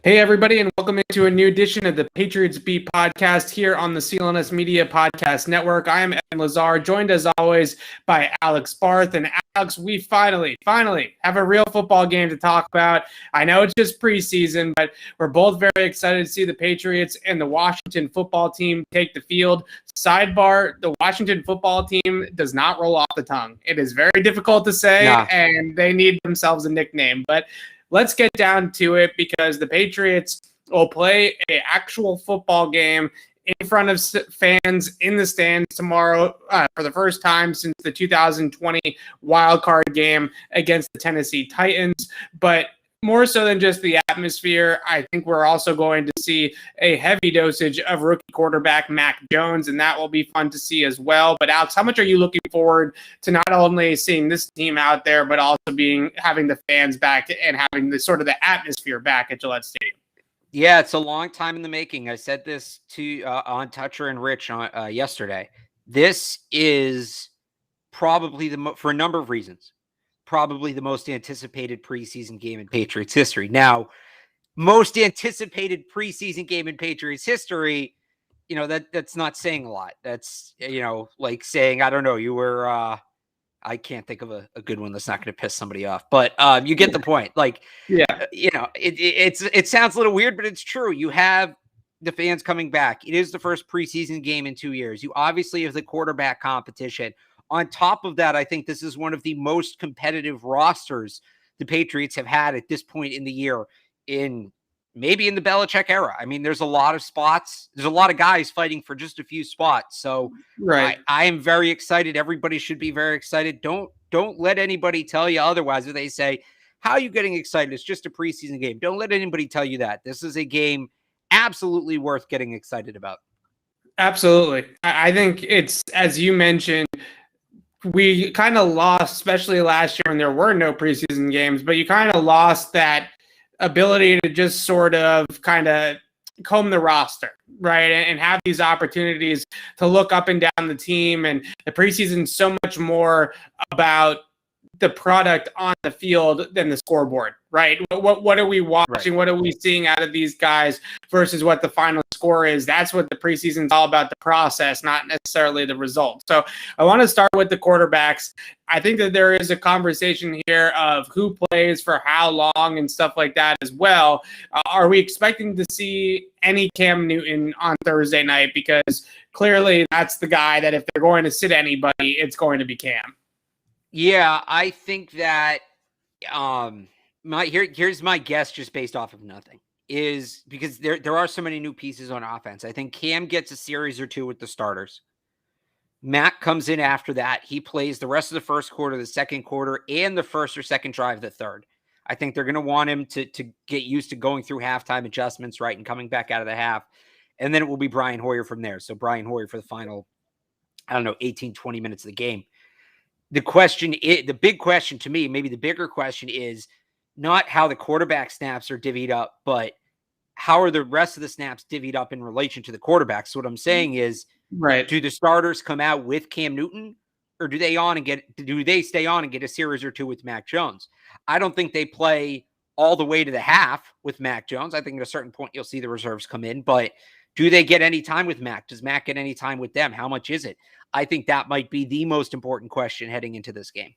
Hey, everybody, and welcome into a new edition of the Patriots Beat podcast here on the CLNS Media Podcast Network. I am Lazar, joined as always by Alex Barth. And Alex, we finally have a real football game to talk about. I know it's just preseason, but we're both very excited to see the Patriots and the Washington football team take the field. Sidebar, the Washington football team does not roll off the tongue. It is very difficult to say, and they need themselves a nickname. But let's get down to it, because the Patriots will play an actual football game in front of fans in the stands tomorrow for the first time since the 2020 wildcard game against the Tennessee Titans. But more so than just the atmosphere, I think we're also going to see a heavy dosage of rookie quarterback Mac Jones, and that will be fun to see as well. But Alex, how much are you looking forward to not only seeing this team out there, but also having the fans back and having the sort of the atmosphere back at Gillette Stadium? Yeah, it's a long time in the making. I said this to on Toucher and Rich yesterday. This is probably for a number of reasons, probably the most anticipated preseason game in Patriots history. Now, most anticipated preseason game in Patriots history, that's not saying a lot. That's, like saying, I don't know, you were, I can't think of a good one that's not going to piss somebody off, but you get the point. Like, yeah, it sounds a little weird, but it's true. You have the fans coming back. It is the first preseason game in 2 years. You obviously have the quarterback competition. On top of that, I think this is one of the most competitive rosters the Patriots have had at this point in the year, maybe in the Belichick era. I mean, there's a lot of spots. There's a lot of guys fighting for just a few spots. So right. I am very excited. Everybody should be very excited. Don't let anybody tell you otherwise. If they say, how are you getting excited? It's just a preseason game. Don't let anybody tell you that. This is a game absolutely worth getting excited about. Absolutely. I think it's, as you mentioned, we kind of lost, especially last year when there were no preseason games, but you kind of lost that ability to just sort of kind of comb the roster, right? And have these opportunities to look up and down the team. And the preseason is so much more about the product on the field than the scoreboard, right? What are we watching? Right. What are we seeing out of these guys versus what the final score is? That's what the preseason is all about, the process, not necessarily the result. So I want to start with the quarterbacks. I think that there is a conversation here of who plays for how long and stuff like that as well. Are we expecting to see any Cam Newton on Thursday night? Because clearly that's the guy that if they're going to sit anybody, it's going to be Cam. Yeah, I think that here's my guess, just based off of nothing, is because there are so many new pieces on offense. I think Cam gets a series or two with the starters. Matt comes in after that. He plays the rest of the first quarter, the second quarter, and the first or second drive, the third. I think they're going to want him to get used to going through halftime adjustments, right, and coming back out of the half. And then it will be Brian Hoyer from there. So Brian Hoyer for the final, 18, 20 minutes of the game. The big question to me, maybe the bigger question, is not how the quarterback snaps are divvied up, but how are the rest of the snaps divvied up in relation to the quarterback? So what I'm saying is, right, do the starters come out with Cam Newton, or do they stay on and get a series or two with Mac Jones? I don't think they play all the way to the half with Mac Jones. I think at a certain point you'll see the reserves come in, but do they get any time with Mac? Does Mac get any time with them? How much is it? I think that might be the most important question heading into this game.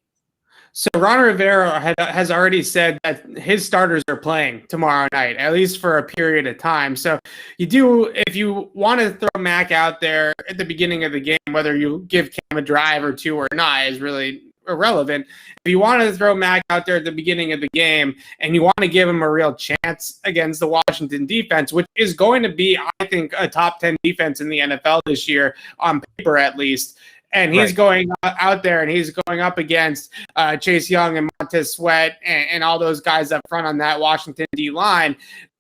So Ron Rivera has already said that his starters are playing tomorrow night, at least for a period of time. So if you want to throw Mac out there at the beginning of the game, whether you give Cam a drive or two or not is really irrelevant. If you want to throw Mac out there at the beginning of the game and you want to give him a real chance against the Washington defense, which is going to be, I think, a top 10 defense in the NFL this year, on paper at least, and he's going out there and he's going up against Chase Young and Montez Sweat and all those guys up front on that Washington D line,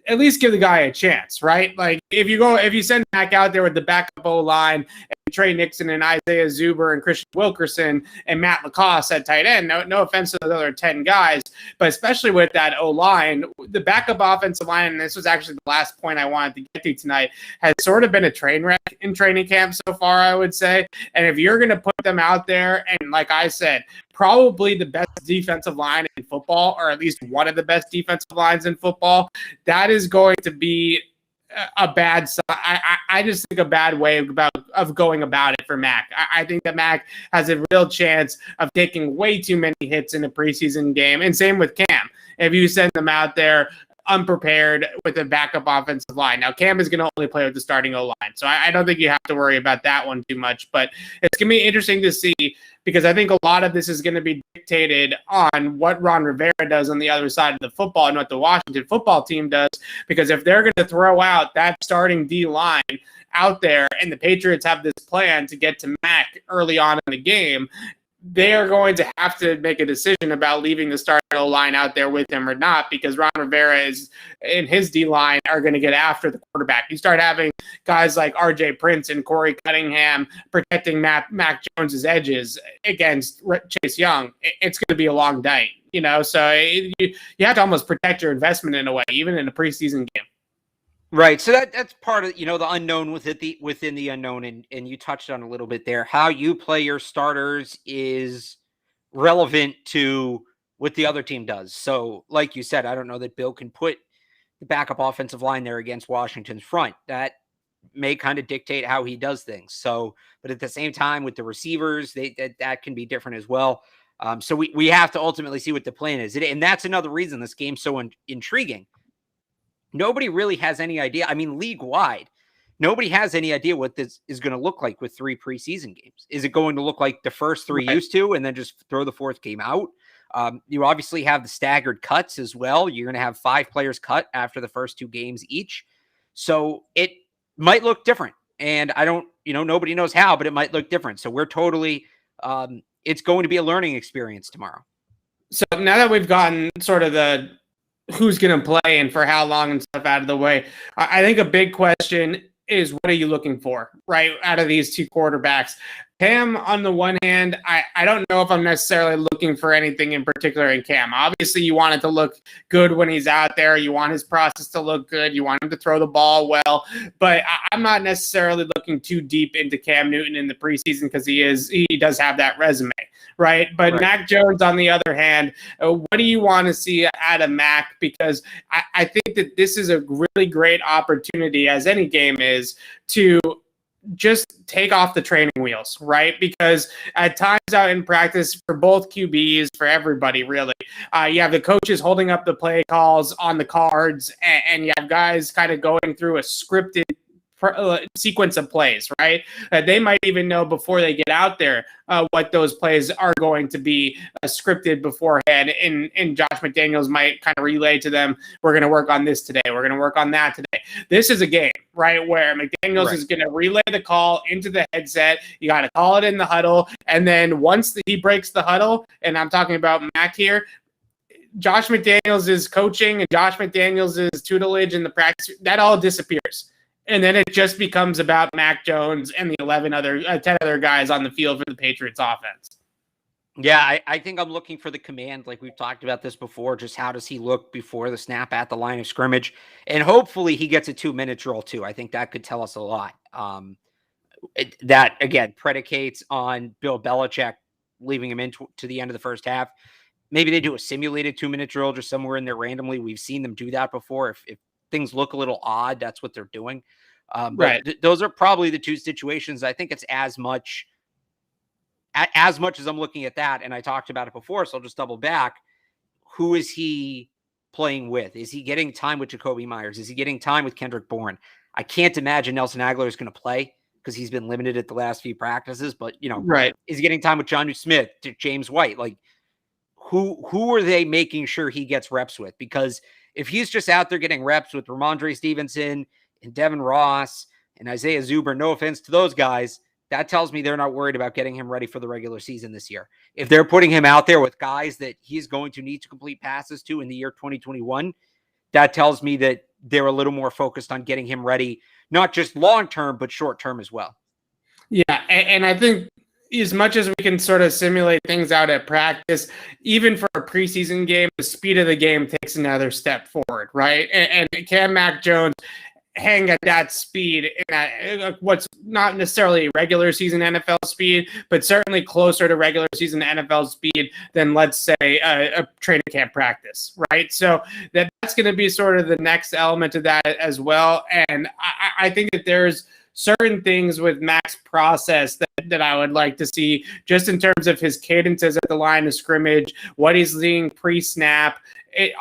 at least give the guy a chance, right? Like if you send Mac out there with the backup O line and Trey Nixon and Isaiah Zuber and Christian Wilkerson and Matt Lacoste at tight end. No offense to the other 10 guys, but especially with that O-line, the backup offensive line, and this was actually the last point I wanted to get to tonight, has sort of been a train wreck in training camp so far, I would say. And if you're going to put them out there, and like I said, probably the best defensive line in football, or at least one of the best defensive lines in football, that is going to be a bad I just think a bad way of going about it for Mac. I think that Mac has a real chance of taking way too many hits in a preseason game, and same with Cam. If you send them out there unprepared with a backup offensive line. Now, Cam is going to only play with the starting O-line, so I don't think you have to worry about that one too much, but it's going to be interesting to see, because I think a lot of this is going to be dictated on what Ron Rivera does on the other side of the football and what the Washington football team does, because if they're going to throw out that starting D-line out there and the Patriots have this plan to get to Mac early on in the game, they are going to have to make a decision about leaving the starting O-line out there with him or not, because Ron Rivera and his D-line are going to get after the quarterback. You start having guys like R.J. Prince and Corey Cunningham protecting Mac Jones's edges against Chase Young. It's going to be a long night, so you have to almost protect your investment in a way, even in a preseason game. Right. So that's part of, the unknown within the unknown. And you touched on a little bit there. How you play your starters is relevant to what the other team does. So like you said, I don't know that Bill can put the backup offensive line there against Washington's front. That may kind of dictate how he does things. So, but at the same time with the receivers, that can be different as well. So we have to ultimately see what the plan is. And that's another reason this game's so intriguing. Nobody really has any idea. I mean, league-wide, nobody has any idea what this is going to look like with 3 preseason games. Is it going to look like the first 3 used to and then just throw the 4th game out? You obviously have the staggered cuts as well. You're going to have 5 players cut after the first 2 games each. So it might look different. And I don't, nobody knows how, but it might look different. So we're totally, it's going to be a learning experience tomorrow. So now that we've gotten sort of the who's going to play and for how long and stuff out of the way, I think a big question is, what are you looking for, right, out of these 2 quarterbacks? Cam, on the one hand, I don't know if I'm necessarily looking for anything in particular in Cam. Obviously, you want it to look good when he's out there. You want his process to look good. You want him to throw the ball well. But I'm not necessarily looking too deep into Cam Newton in the preseason, because he does have that resume, right? But right. Mac Jones, on the other hand, what do you want to see out of Mac? Because I think that this is a really great opportunity, as any game is, to just take off the training wheels, right? Because at times out in practice, for both QBs, for everybody really, you have the coaches holding up the play calls on the cards, and you have guys kind of going through a scripted sequence of plays, right? They might even know before they get out there what those plays are going to be scripted beforehand, and Josh McDaniels might kind of relay to them, we're going to work on this today, we're going to work on that today. This is a game, right, where McDaniels is going to relay the call into the headset. You got to call it in the huddle, and then once he breaks the huddle, and I'm talking about Mac here, Josh McDaniels' coaching and Josh McDaniels' tutelage in the practice, that all disappears. And then it just becomes about Mac Jones and the 10 other guys on the field for the Patriots offense. Yeah, I think I'm looking for the command, like we've talked about this before. Just how does he look before the snap at the line of scrimmage? And hopefully he gets a 2-minute drill too. I think that could tell us a lot. That, again, predicates on Bill Belichick leaving him in to the end of the first half. Maybe they do a simulated 2-minute drill just somewhere in there randomly. We've seen them do that before. If things look a little odd, that's what they're doing. Right. Those are probably the 2 situations. I think it's as much as I'm looking at that, and I talked about it before, so I'll just double back. Who is he playing with? Is he getting time with Jacoby Myers? Is he getting time with Kendrick Bourne? I can't imagine Nelson Aguilar is going to play because he's been limited at the last few practices, but right. Is he getting time with Jonnu Smith, James White? Like, who are they making sure he gets reps with? Because if he's just out there getting reps with Ramondre Stevenson and Devin Ross and Isaiah Zuber, no offense to those guys, that tells me they're not worried about getting him ready for the regular season this year. If they're putting him out there with guys that he's going to need to complete passes to in the year 2021, that tells me that they're a little more focused on getting him ready, not just long-term, but short-term as well. Yeah, And I think as much as we can sort of simulate things out at practice, even for a preseason game, the speed of the game takes another step forward, right? And can Mac Jones hang at that speed in that what's not necessarily regular season NFL speed, but certainly closer to regular season NFL speed than, let's say, a training camp practice, right? So that's going to be sort of the next element of that as well. And I think that there's certain things with Mac's process that I would like to see, just in terms of his cadences at the line of scrimmage, what he's seeing pre-snap.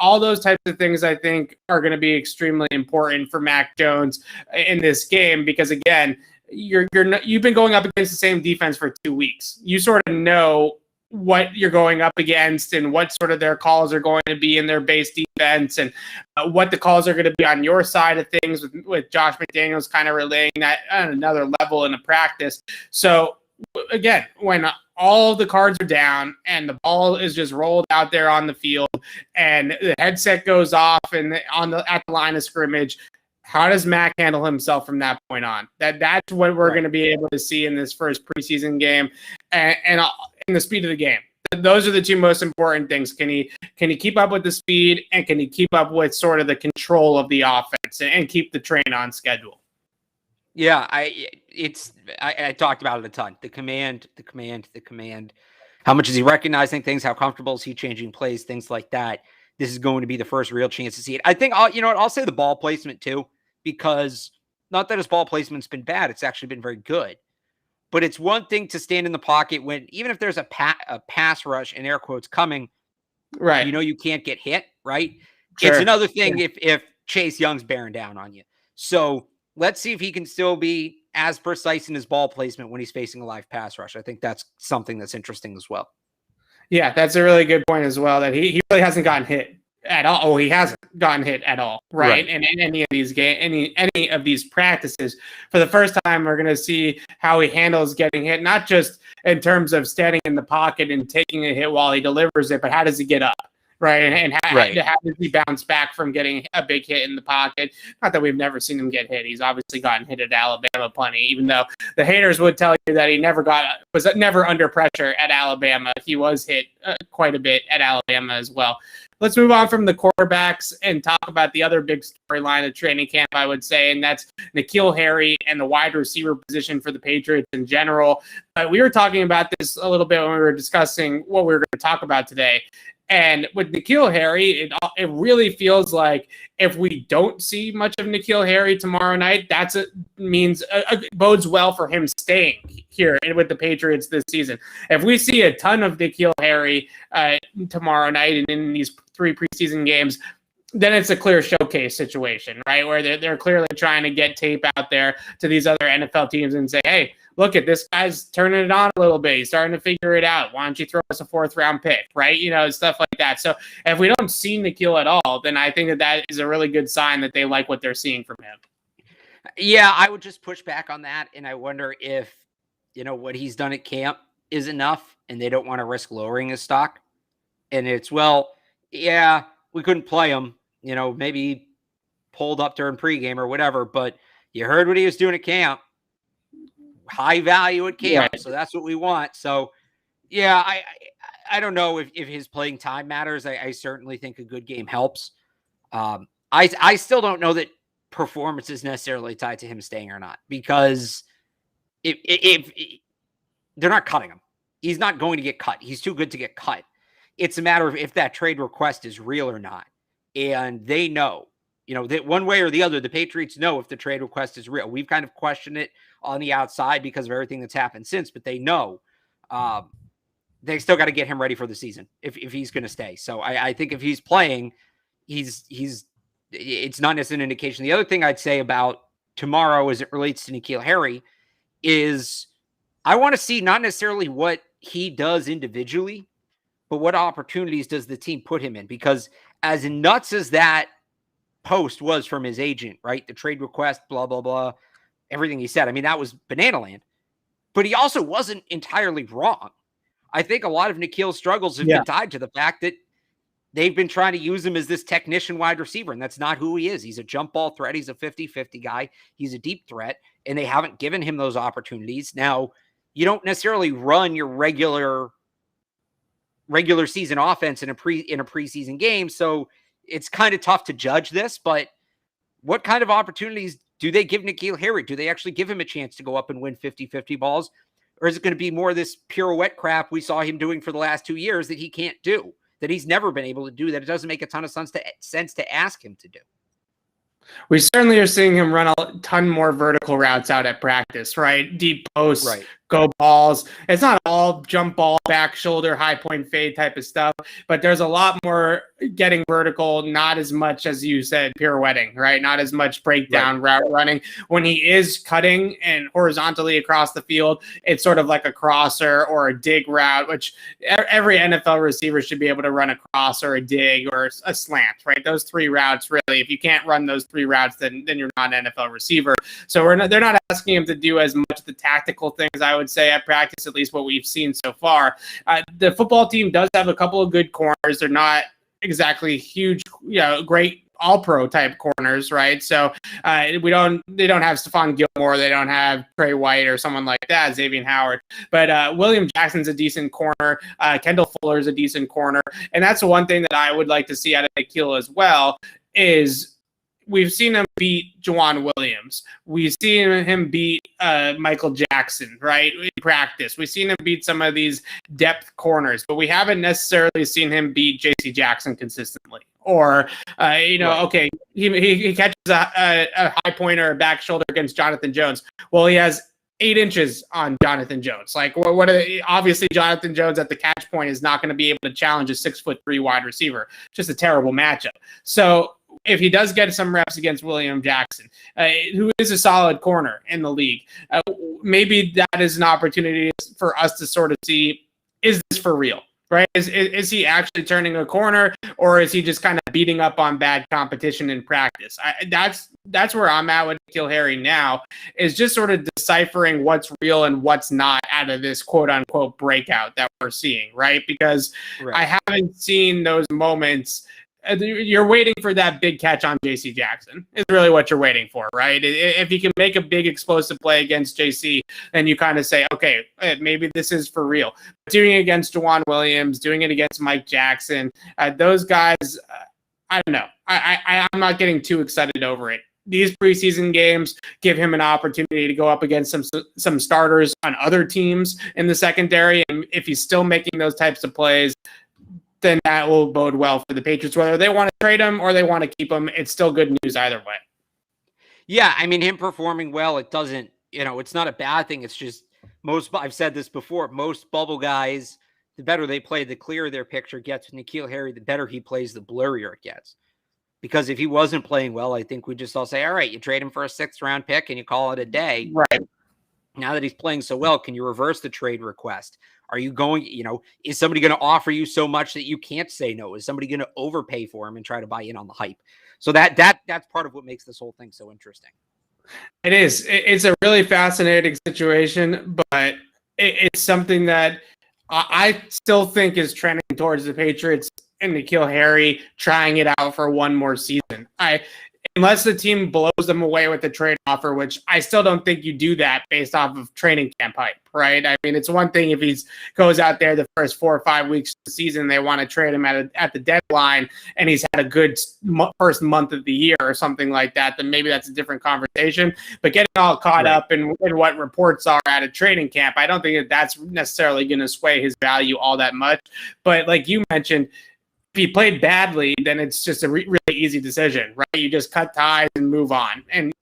All those types of things, I think, are going to be extremely important for Mac Jones in this game, because again, you've been going up against the same defense for 2 weeks. You sort of know what you're going up against and what sort of their calls are going to be in their base defense, and what the calls are going to be on your side of things, with Josh McDaniels kind of relaying that on another level in a practice. So again, when all the cards are down and the ball is just rolled out there on the field and the headset goes off and at the line of scrimmage, how does Mac handle himself from that point on? That's what we're going to be able to see in this first preseason game, and the speed of the game. Those are the two most important things. Can he keep up with the speed, and can he keep up with sort of the control of the offense and keep the train on schedule? Yeah, I talked about it a ton. The command. How much is he recognizing things? How comfortable is he changing plays? Things like that. This is going to be the first real chance to see it. I think I'll say the ball placement too, because not that his ball placement's been bad. It's actually been very good. But it's one thing to stand in the pocket when, even if there's a pass rush in air quotes coming, right? You can't get hit, right? Sure. It's another thing if Chase Young's bearing down on you. So let's see if he can still be as precise in his ball placement when he's facing a live pass rush. I think that's something that's interesting as well. Yeah, that's a really good point as well, that he really hasn't gotten hit at all. Oh, he hasn't gotten hit at all, right? And in any of these any of these practices, for the first time, we're going to see how he handles getting hit, not just in terms of standing in the pocket and taking a hit while he delivers it, but how does he get up, right? And how does he bounce back from getting a big hit in the pocket? Not that we've never seen him get hit. He's obviously gotten hit at Alabama plenty, even though the haters would tell you that he was never under pressure at Alabama. He was hit quite a bit at Alabama as well. Let's move on from the quarterbacks and talk about the other big storyline of training camp, I would say, and that's N'Keal Harry and the wide receiver position for the Patriots in general. We were talking about this a little bit when we were discussing what we were going to talk about today. And with N'Keal Harry, it really feels like if we don't see much of N'Keal Harry tomorrow night, bodes well for him staying here with the Patriots this season. If we see a ton of N'Keal Harry tomorrow night and in these 3 preseason games, then it's a clear showcase situation, right? Where they're clearly trying to get tape out there to these other NFL teams and say, hey, look at this guy's turning it on a little bit. He's starting to figure it out. Why don't you throw us a 4th round pick, right? Stuff like that. So if we don't see N'Keal at all, then I think that is a really good sign that they like what they're seeing from him. Yeah, I would just push back on that. And I wonder if, what he's done at camp is enough and they don't want to risk lowering his stock. And it's, we couldn't play him, maybe pulled up during pregame or whatever, but you heard what he was doing at camp. High value at camp, so that's what we want. So, yeah, I don't know if his playing time matters. I certainly think a good game helps. I still don't know that performance is necessarily tied to him staying or not, because if they're not cutting him, he's not going to get cut. He's too good to get cut. It's a matter of if that trade request is real or not, and they know. That one way or the other, the Patriots know if the trade request is real. We've kind of questioned it on the outside because of everything that's happened since, but they know they still got to get him ready for the season if he's going to stay. So I think if he's playing, it's not necessarily an indication. The other thing I'd say about tomorrow as it relates to N'Keal Harry is I want to see not necessarily what he does individually, but what opportunities does the team put him in? Because as nuts as that post was from his agent, right? The trade request, blah, blah, blah, everything he said. I mean, that was banana land. But he also wasn't entirely wrong. I think a lot of N'Keal's struggles have been tied to the fact that they've been trying to use him as this technician wide receiver, and that's not who he is. He's a jump ball threat. He's a 50-50 guy. He's a deep threat, and they haven't given him those opportunities. Now, You don't necessarily run your regular season offense in a preseason game. So it's kind of tough to judge this, but what kind of opportunities do they give N'Keal Harry? Do they actually give him a chance to go up and win 50-50 balls? Or is it going to be more of this pirouette crap we saw him doing for the last 2 years that he can't do, that he's never been able to do, that it doesn't make a ton of sense to ask him to do? We certainly are seeing him run a ton more vertical routes out at practice, right? Deep posts, Right. Go balls. It's not all jump ball, back shoulder, high point fade type of stuff, but there's a lot more getting vertical, not as much as you said, pirouetting, right? Not as much breakdown route running. When he is cutting and horizontally across the field, it's sort of like a crosser or a dig route, which every NFL receiver should be able to run a cross or a dig or a slant, right? Those three routes, really. If you can't run those three routes, then you're not an NFL receiver. So they're not asking him to do as much the tactical things, I would say, at practice, at least what we've seen so far. The football team does have a couple of good corners. They're not exactly huge, great all-pro type corners, right? So they don't have Stephon Gilmore, they don't have Trey White or someone like that, Xavier Howard. But William Jackson's a decent corner. Kendall Fuller's a decent corner, and that's the one thing that I would like to see out of N'Keal as well is. We've seen him beat Juwan Williams. We've seen him beat Michael Jackson, right, in practice. We've seen him beat some of these depth corners, but we haven't necessarily seen him beat J.C. Jackson consistently. Or, okay, he catches a high pointer or back shoulder against Jonathan Jones. Well, he has 8 inches on Jonathan Jones. Like, obviously, Jonathan Jones at the catch point is not going to be able to challenge a 6'3" wide receiver. Just a terrible matchup. So, if he does get some reps against William Jackson, who is a solid corner in the league, maybe that is an opportunity for us to sort of see, is this for real, right? Is he actually turning a corner, or is he just kind of beating up on bad competition in practice? That's where I'm at with N'Keal Harry now, is just sort of deciphering what's real and what's not out of this quote-unquote breakout that we're seeing, right? Because I haven't seen those moments. You're waiting for that big catch on J.C. Jackson is really what you're waiting for, right? If he can make a big explosive play against J.C., then you kind of say, okay, maybe this is for real. Doing it against Juwan Williams, doing it against Mike Jackson, those guys, I don't know. I'm not getting too excited over it. These preseason games give him an opportunity to go up against some starters on other teams in the secondary, and if he's still making those types of plays, then that will bode well for the Patriots. Whether they want to trade him or they want to keep him, it's still good news either way. Yeah, I mean, him performing well, it doesn't, it's not a bad thing. It's just I've said this before, most bubble guys, the better they play, the clearer their picture gets. With N'Keal Harry, the better he plays, the blurrier it gets. Because if he wasn't playing well, I think we just all say, all right, you trade him for a 6th-round pick and you call it a day. Right. Now that he's playing so well, can you reverse the trade request? Are you going, is somebody going to offer you so much that you can't say no? Is somebody going to overpay for him and try to buy in on the hype? So that's part of what makes this whole thing so interesting. It is. It's a really fascinating situation, but it's something that I still think is trending towards the Patriots and N'Keal Harry trying it out for one more season. Unless the team blows them away with the trade offer, which I still don't think you do that based off of training camp hype, right? I mean, it's one thing if he goes out there the first 4 or 5 weeks of the season, they want to trade him at the deadline, and he's had a good first month of the year or something like that, then maybe that's a different conversation. But getting all caught up in what reports are at a training camp, I don't think that's necessarily going to sway his value all that much. But like you mentioned, if he played badly, then it's just a really easy decision, right? You just cut ties and move on, and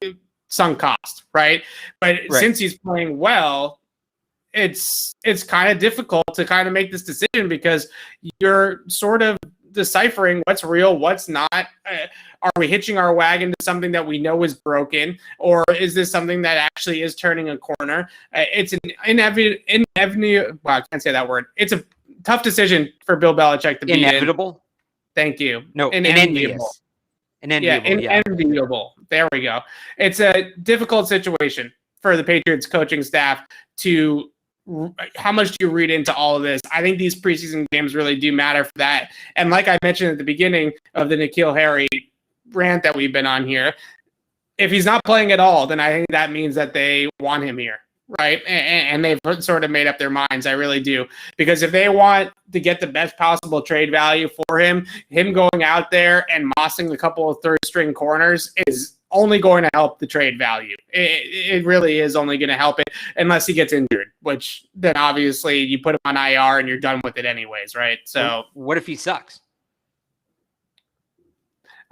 sunk cost, right? But since he's playing well, it's kind of difficult to kind of make this decision because you're sort of deciphering what's real, what's not. Are we hitching our wagon to something that we know is broken, or is this something that actually is turning a corner? It's an inevitable. Well, I can't say that word. It's a tough decision for Bill Belichick to be inevitable. Thank you. No, inevitable. Inevitable. There we go. It's a difficult situation for the Patriots coaching staff to. How much do you read into all of this? I think these preseason games really do matter for that. And like I mentioned at the beginning of the N'Keal Harry rant that we've been on here, if he's not playing at all, then I think that means that they want him here. right? And they've sort of made up their minds. I really do. Because if they want to get the best possible trade value for him going out there and mossing a couple of third string corners is only going to help the trade value. It really is only going to help it unless he gets injured, which then obviously you put him on IR and you're done with it anyways, right? So what if he sucks?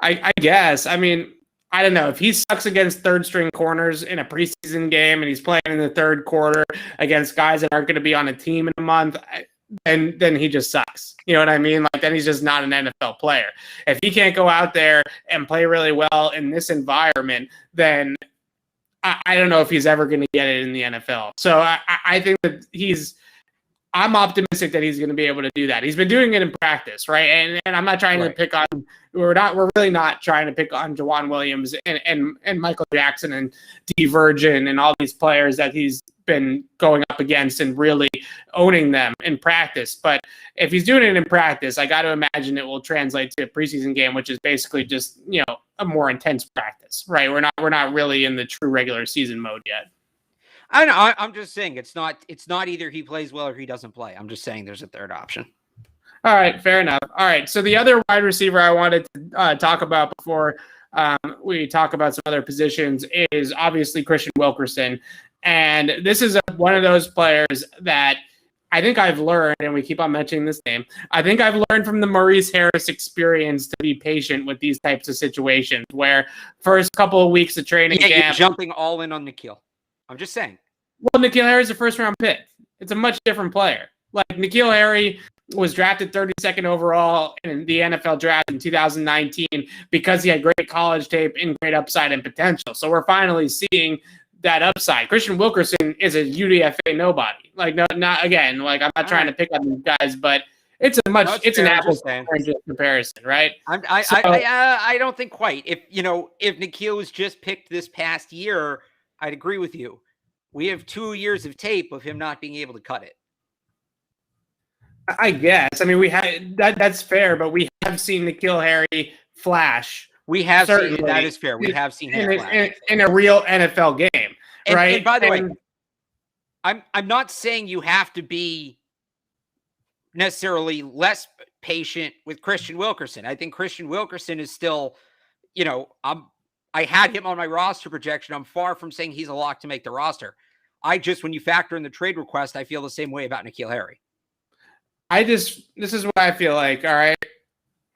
I guess. I mean, I don't know. If he sucks against third string corners in a preseason game and he's playing in the third quarter against guys that aren't going to be on a team in a month, then he just sucks. You know what I mean? Like, then he's just not an NFL player. If he can't go out there and play really well in this environment, then I don't know if he's ever going to get it in the NFL. So I think that I'm optimistic that he's going to be able to do that. He's been doing it in practice, right? And I'm not trying to pick on. We're really not trying to pick on Jawan Williams and Michael Jackson and D Virgin and all these players that he's been going up against and really owning them in practice. But if he's doing it in practice, I got to imagine it will translate to a preseason game, which is basically just a more intense practice, right? We're not really in the true regular season mode yet. I know. I'm just saying it's not either he plays well or he doesn't play. I'm just saying there's a third option. All right, fair enough. All right, so the other wide receiver I wanted to talk about before we talk about some other positions is obviously Christian Wilkerson. And this is one of those players that I think I've learned, and we keep on mentioning this name, I think I've learned from the Maurice Harris experience to be patient with these types of situations where first couple of weeks of training camp. You're jumping all in on N'Keal. I'm just saying. Well, N'Keal Harry is a first-round pick. It's a much different player. Like, N'Keal Harry was drafted 32nd overall in the NFL draft in 2019 because he had great college tape and great upside and potential. So we're finally seeing that upside. Christian Wilkerson is a UDFA nobody. Like, no, not again. Like, I'm not trying to pick on these guys, but it's an apples to oranges comparison, right? I don't think quite. If N'Keal was just picked this past year, I'd agree with you. We have 2 years of tape of him not being able to cut it. I guess. I mean, we had that's fair, but we have seen N'Keal Harry flash. We have seen that is fair. We have seen him flash in a real NFL game, right? And by the way, I'm not saying you have to be necessarily less patient with Christian Wilkerson. I think Christian Wilkerson is still, I had him on my roster projection. I'm far from saying he's a lock to make the roster. When you factor in the trade request, I feel the same way about N'Keal Harry. This is what I feel like. All right.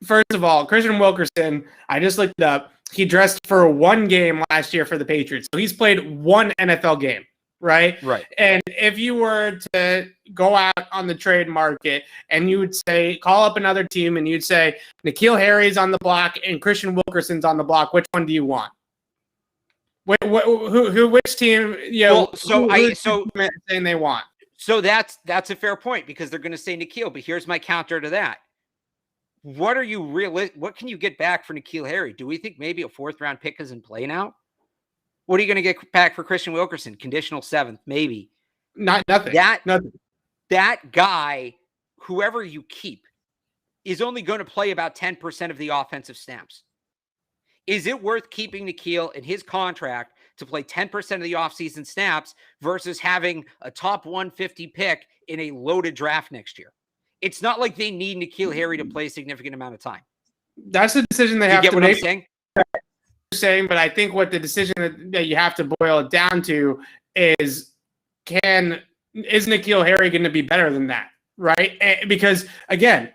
First of all, Christian Wilkerson, I just looked it up. He dressed for one game last year for the Patriots. So he's played one NFL game, right? Right. And if you were to go out on the trade market and you would say, call up another team and you'd say, N'Keal Harry's on the block and Christian Wilkerson's on the block, which one do you want? Which team, saying they want? So that's a fair point because they're going to say N'Keal, but here's my counter to that. What can you get back for N'Keal Harry? Do we think maybe a 4th round pick is in play now? What are you going to get back for Christian Wilkerson? Conditional 7th, maybe. Nothing. That guy, whoever you keep, is only going to play about 10% of the offensive snaps. Is it worth keeping N'Keal in his contract to play 10% of the offseason snaps versus having a top 150 pick in a loaded draft next year? It's not like they need N'Keal Harry to play a significant amount of time. That's the decision they have to make. I'm saying? But I think what the decision that you have to boil it down to is N'Keal Harry going to be better than that, right? Because again,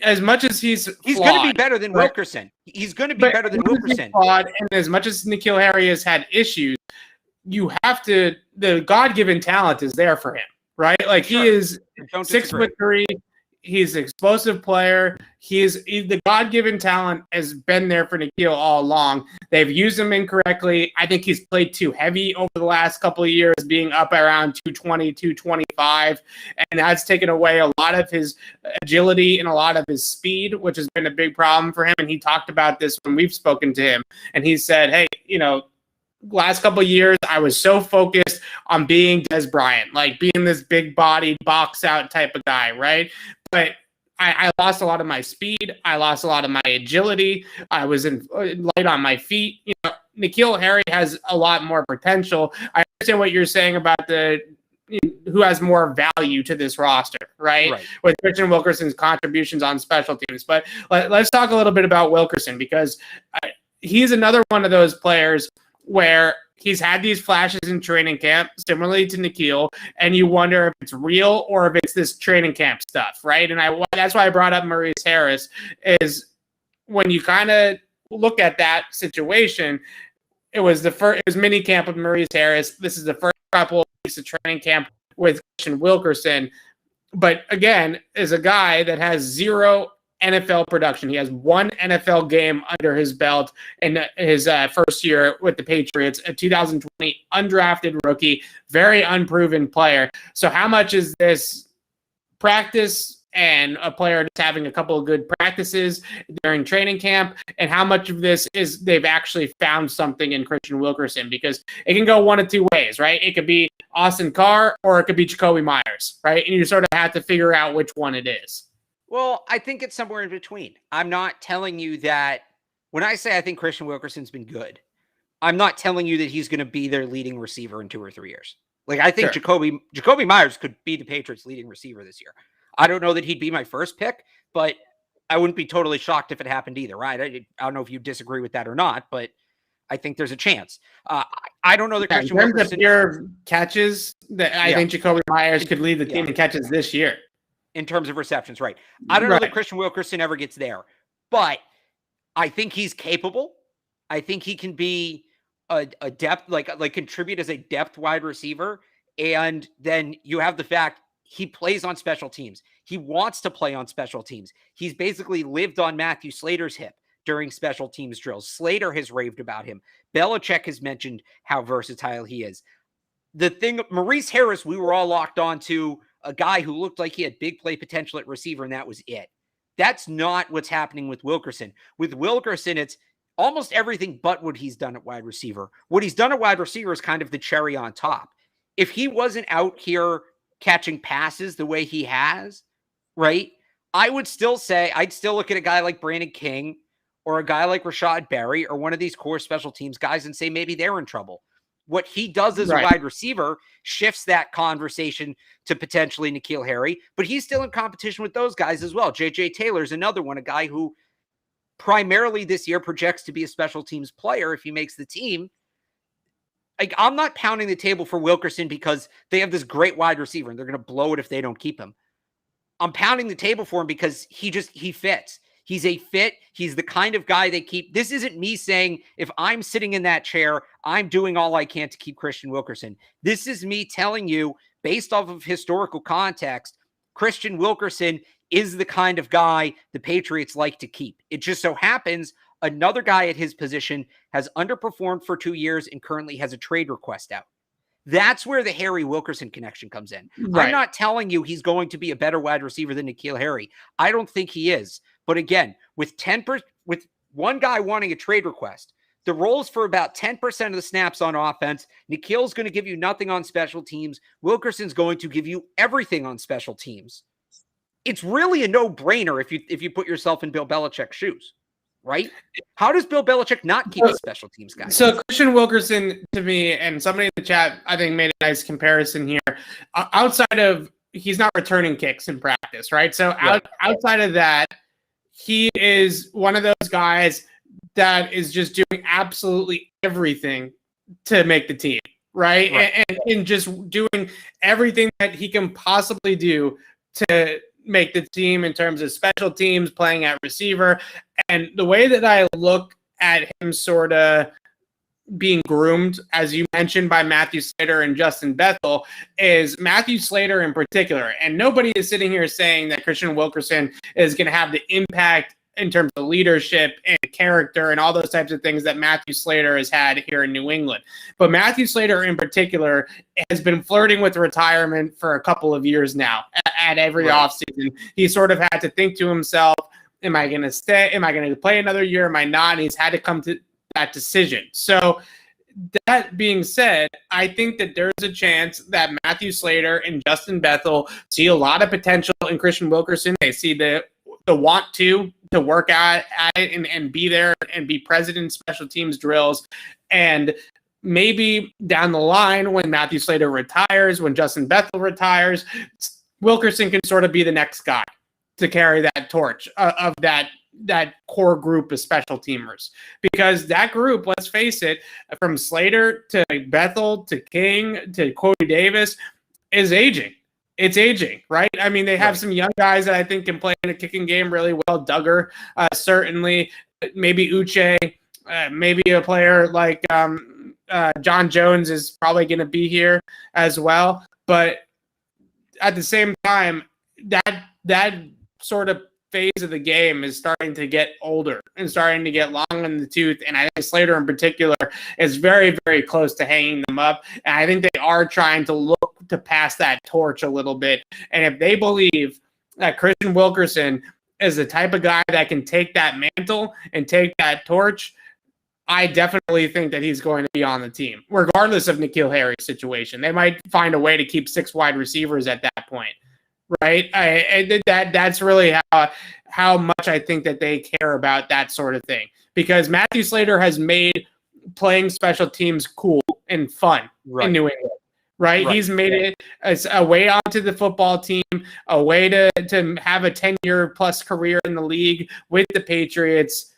as much as he's going to be better than Wilkerson. He's going to be better than Wilkerson. And as much as N'Keal Harry has had issues, the God-given talent is there for him, right? Like, sure. He is 6'3". He's an explosive player. The God-given talent has been there for N'Keal all along. They've used him incorrectly. I think he's played too heavy over the last couple of years, being up around 220, 225, and that's taken away a lot of his agility and a lot of his speed, which has been a big problem for him. And he talked about this when we've spoken to him, and he said, hey, last couple of years, I was so focused on being Des Bryant, like being this big-bodied, box-out type of guy, right? But I lost a lot of my speed. I lost a lot of my agility. I was light on my feet. N'Keal Harry has a lot more potential. I understand what you're saying about who has more value to this roster, right? With Christian Wilkerson's contributions on special teams. But let's talk a little bit about Wilkerson, because he's another one of those players where he's had these flashes in training camp, similarly to N'Keal, and you wonder if it's real or if it's this training camp stuff, right? And that's why I brought up Maurice Harris, is when you kind of look at that situation, it was mini camp with Maurice Harris. This is the first couple of weeks of training camp with Christian Wilkerson. But again, is a guy that has zero NFL production. He has one NFL game under his belt in his first year with the Patriots, a 2020 undrafted rookie, very unproven player. So how much is this practice and a player just having a couple of good practices during training camp, and how much of this is they've actually found something in Christian Wilkerson? Because it can go one of two ways, right? It could be Austin Carr or it could be Jacoby Myers, right? And you sort of have to figure out which one it is. Well, I think it's somewhere in between. I'm not telling you that when I say I think Christian Wilkerson's been good, I'm not telling you that he's going to be their leading receiver in 2 or 3 years. Like, I think Jacoby Myers could be the Patriots' leading receiver this year. I don't know that he'd be my first pick, but I wouldn't be totally shocked if it happened either, right? I don't know if you disagree with that or not, but I think there's a chance. I don't know that Christian Wilkerson. In terms Wilkerson of your catches, I think Jacoby Myers could lead the team in catches this year. In terms of receptions, right? I don't know that Christian Wilkerson ever gets there, but I think he's capable. I think he can be a depth, like contribute as a depth wide receiver. And then you have the fact he plays on special teams. He wants to play on special teams. He's basically lived on Matthew Slater's hip during special teams drills. Slater has raved about him. Belichick has mentioned how versatile he is. The thing, Maurice Harris, we were all locked on to a guy who looked like he had big play potential at receiver, and that was it. That's not what's happening with Wilkerson. With Wilkerson, it's almost everything but what he's done at wide receiver. What he's done at wide receiver is kind of the cherry on top. If he wasn't out here catching passes the way he has, right, I would still say, I'd still look at a guy like Brandon King or a guy like Rashad Berry or one of these core special teams guys and say maybe they're in trouble. What he does as a wide receiver shifts that conversation to potentially N'Keal Harry, but he's still in competition with those guys as well. J.J. Taylor's another one, a guy who primarily this year projects to be a special teams player if he makes the team. Like, I'm not pounding the table for Wilkerson because they have this great wide receiver and they're going to blow it if they don't keep him. I'm pounding the table for him because he fits. He's a fit. He's the kind of guy they keep. This isn't me saying if I'm sitting in that chair, I'm doing all I can to keep Christian Wilkerson. This is me telling you, based off of historical context, Christian Wilkerson is the kind of guy the Patriots like to keep. It just so happens another guy at his position has underperformed for 2 years and currently has a trade request out. That's where the Harry Wilkerson connection comes in. Right. I'm not telling you he's going to be a better wide receiver than N'Keal Harry. I don't think he is. But again, with one guy wanting a trade request, the roles for about 10% of the snaps on offense, N'Keal's going to give you nothing on special teams. Wilkerson's going to give you everything on special teams. It's really a no-brainer if you put yourself in Bill Belichick's shoes, right? How does Bill Belichick not keep his special teams guys? So Christian Wilkerson, to me, and somebody in the chat, I think, made a nice comparison here. Outside of, he's not returning kicks in practice, right? So outside of that, he is one of those guys that is just doing absolutely everything to make the team, right? And just doing everything that he can possibly do to make the team in terms of special teams, playing at receiver. And the way that I look at him sort of being groomed, as you mentioned, by Matthew Slater and Justin Bethel, is Matthew Slater in particular. And nobody is sitting here saying that Christian Wilkerson is going to have the impact in terms of leadership and character and all those types of things that Matthew Slater has had here in New England. But Matthew Slater in particular has been flirting with retirement for a couple of years now at every offseason. He sort of had to think to himself, am I going to stay? Am I going to play another year? Am I not? And he's had to come to that decision. So that being said, I think that there's a chance that Matthew Slater and Justin Bethel see a lot of potential in Christian Wilkerson. They see the want to work at it and be there and be present in special teams drills. And maybe down the line when Matthew Slater retires, when Justin Bethel retires, Wilkerson can sort of be the next guy to carry that torch of that core group of special teamers. Because that group, let's face it, from Slater to Bethel to King to Cody Davis is aging. It's aging, right? I mean, they have some young guys that I think can play in a kicking game really well. Duggar, certainly, maybe Uche, maybe a player like John Jones is probably going to be here as well. But at the same time, that sort of phase of the game is starting to get older and starting to get long in the tooth. And I think Slater in particular is very, very close to hanging them up. And I think they are trying to look to pass that torch a little bit. And if they believe that Christian Wilkerson is the type of guy that can take that mantle and take that torch, I definitely think that he's going to be on the team, regardless of N'Keal Harry's situation. They might find a way to keep 6 wide receivers at that point, right? That's really how much I think that they care about that sort of thing. Because Matthew Slater has made playing special teams cool and fun in New England. Right? He's made it as a way onto the football team, a way to have a 10-year plus career in the league with the Patriots.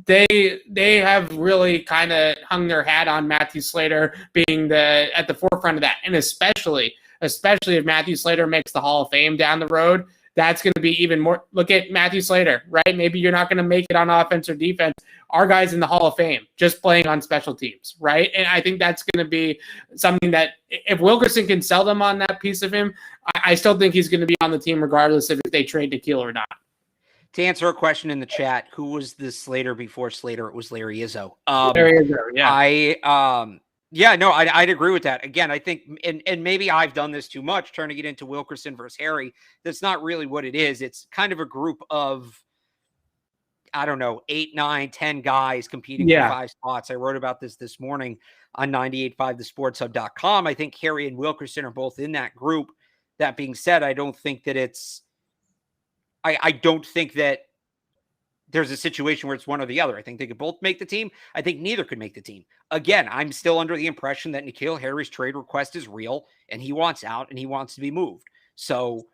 They have really kind of hung their hat on Matthew Slater being at the forefront of that. And especially if Matthew Slater makes the Hall of Fame down the road, that's going to be even more. Look at Matthew Slater, right? Maybe you're not going to make it on offense or defense. Our guy's in the Hall of Fame just playing on special teams, right? And I think that's going to be something that if Wilkerson can sell them on that piece of him, I still think he's going to be on the team regardless if they trade N'Keal or not. To answer a question in the chat, who was the Slater before Slater? It was Larry Izzo. Larry Izzo, yeah. I'd agree with that. Again, I think, and maybe I've done this too much, turning it into Wilkerson versus Harry. That's not really what it is. It's kind of a group of, I don't know, 8, 9, 10 guys competing for 5 spots. I wrote about this morning on 98.5thesportshub.com. I think Harry and Wilkerson are both in that group. That being said, I don't think that I don't think that there's a situation where it's one or the other. I think they could both make the team. I think neither could make the team. Again, I'm still under the impression that N'Keal Harry's trade request is real and he wants out and he wants to be moved. So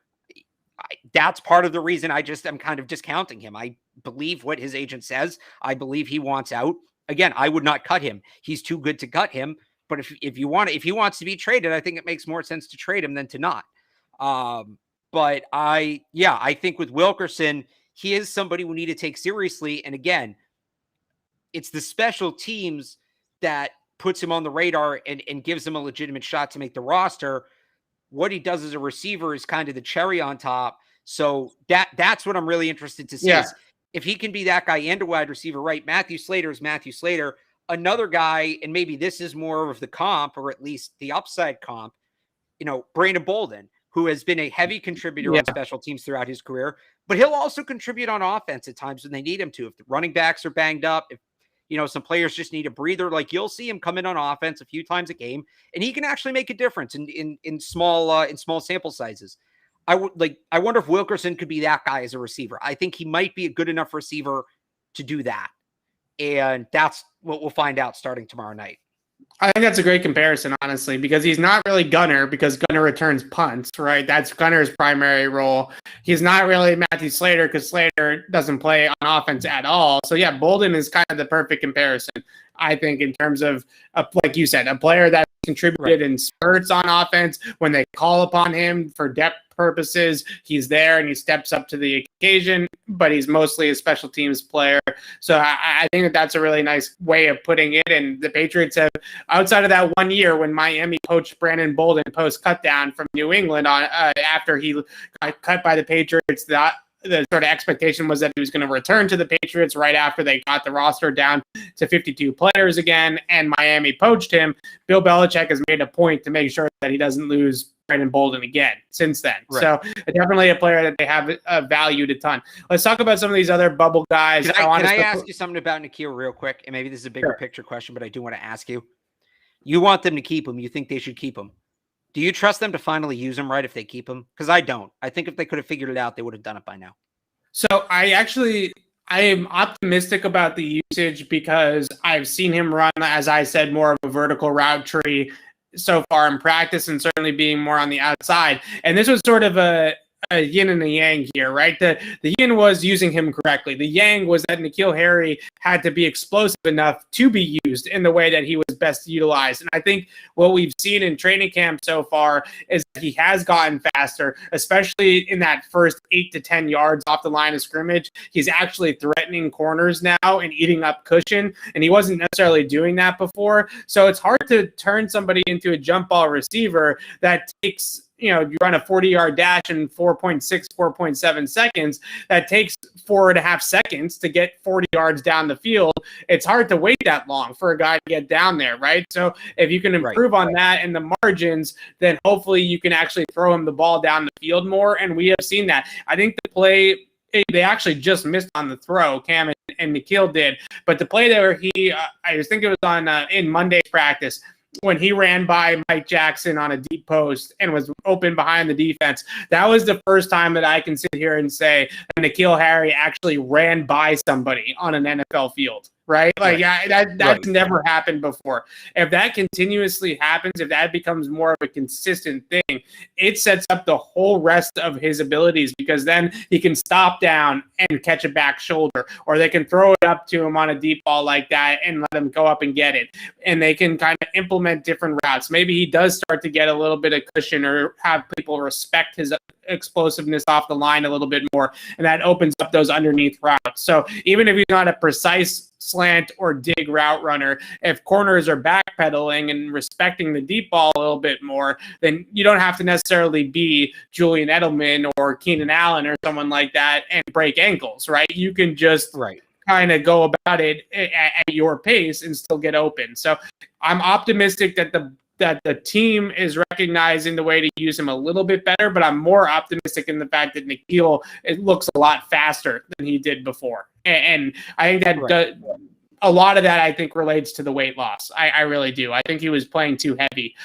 that's part of the reason I'm kind of discounting him. I believe what his agent says. I believe he wants out. Again, I would not cut him. He's too good to cut him. But if he wants to be traded, I think it makes more sense to trade him than to not. But I think with Wilkerson, he is somebody we need to take seriously. And again, it's the special teams that puts him on the radar and gives him a legitimate shot to make the roster. What he does as a receiver is kind of the cherry on top. So that's what I'm really interested to see. Yeah. Is if he can be that guy and a wide receiver, right? Matthew Slater is Matthew Slater. Another guy, and maybe this is more of the comp, or at least the upside comp, Brandon Bolden, who has been a heavy contributor on special teams throughout his career, but he'll also contribute on offense at times when they need him to. If the running backs are banged up, if some players just need a breather, like you'll see him come in on offense a few times a game, and he can actually make a difference in small sample sizes. I wonder if Wilkerson could be that guy as a receiver. I think he might be a good enough receiver to do that, and that's what we'll find out starting tomorrow night. I think that's a great comparison, honestly, because he's not really Gunner, because Gunner returns punts, right? That's Gunner's primary role. He's not really Matthew Slater, because Slater doesn't play on offense at all. So, yeah, Bolden is kind of the perfect comparison, I think, in terms of, like you said, a player that contributed in spurts on offense. When they call upon him for depth purposes, he's there and he steps up to the occasion, but he's mostly a special teams player. So I think that's a really nice way of putting it. And the Patriots have, outside of that 1 year when Miami poached Brandon Bolden post cut down from New England after he got cut by the Patriots, the sort of expectation was that he was going to return to the Patriots right after they got the roster down to 52 players again, and Miami poached him. Bill Belichick has made a point to make sure that he doesn't lose Brandon Bolden again since then. Right. So definitely a player that they have valued a ton. Let's talk about some of these other bubble guys. Can I ask you something about N'Keal real quick? And maybe this is a bigger picture question, but I do want to ask you. You want them to keep him. You think they should keep him. Do you trust them to finally use him right if they keep him? Because I don't. I think if they could have figured it out, they would have done it by now. So I I am optimistic about the usage because I've seen him run, as I said, more of a vertical route tree so far in practice, and certainly being more on the outside. And this was sort of a yin and a yang here, right? The yin was using him correctly. The yang was that N'Keal Harry had to be explosive enough to be used in the way that he was best utilized. And I think what we've seen in training camp so far is that he has gotten faster, especially in that first 8 to 10 yards off the line of scrimmage. He's actually threatening corners now and eating up cushion, and he wasn't necessarily doing that before. So it's hard to turn somebody into a jump ball receiver that takes, you run a 40-yard dash in 4.6, 4.7 seconds. That takes 4.5 seconds to get 40 yards down the field. It's hard to wait that long for a guy to get down there, right? So if you can improve on that and the margins, then hopefully you can actually throw him the ball down the field more. And we have seen that. I think the play, they actually just missed on the throw, Cam and N'Keal did. But the play there, I think it was on in Monday's practice, when he ran by Mike Jackson on a deep post and was open behind the defense. That was the first time that I can sit here and say that N'Keal Harry actually ran by somebody on an NFL field. Right? Like, that's never happened before. If that continuously happens, if that becomes more of a consistent thing, it sets up the whole rest of his abilities, because then he can stop down and catch a back shoulder, or they can throw it up to him on a deep ball like that and let him go up and get it. And they can kind of implement different routes. Maybe he does start to get a little bit of cushion, or have people respect his explosiveness off the line a little bit more, and that opens up those underneath routes. So even if he's not a precise slant or dig route runner, if corners are backpedaling and respecting the deep ball a little bit more, then you don't have to necessarily be Julian Edelman or Keenan Allen or someone like that and break ankles, right? You can just kind of go about it at your pace and still get open. So I'm optimistic that the team is recognizing the way to use him a little bit better, but I'm more optimistic in the fact that N'Keal, it looks a lot faster than he did before. And I think that a lot of that, I think, relates to the weight loss. I really do. I think he was playing too heavy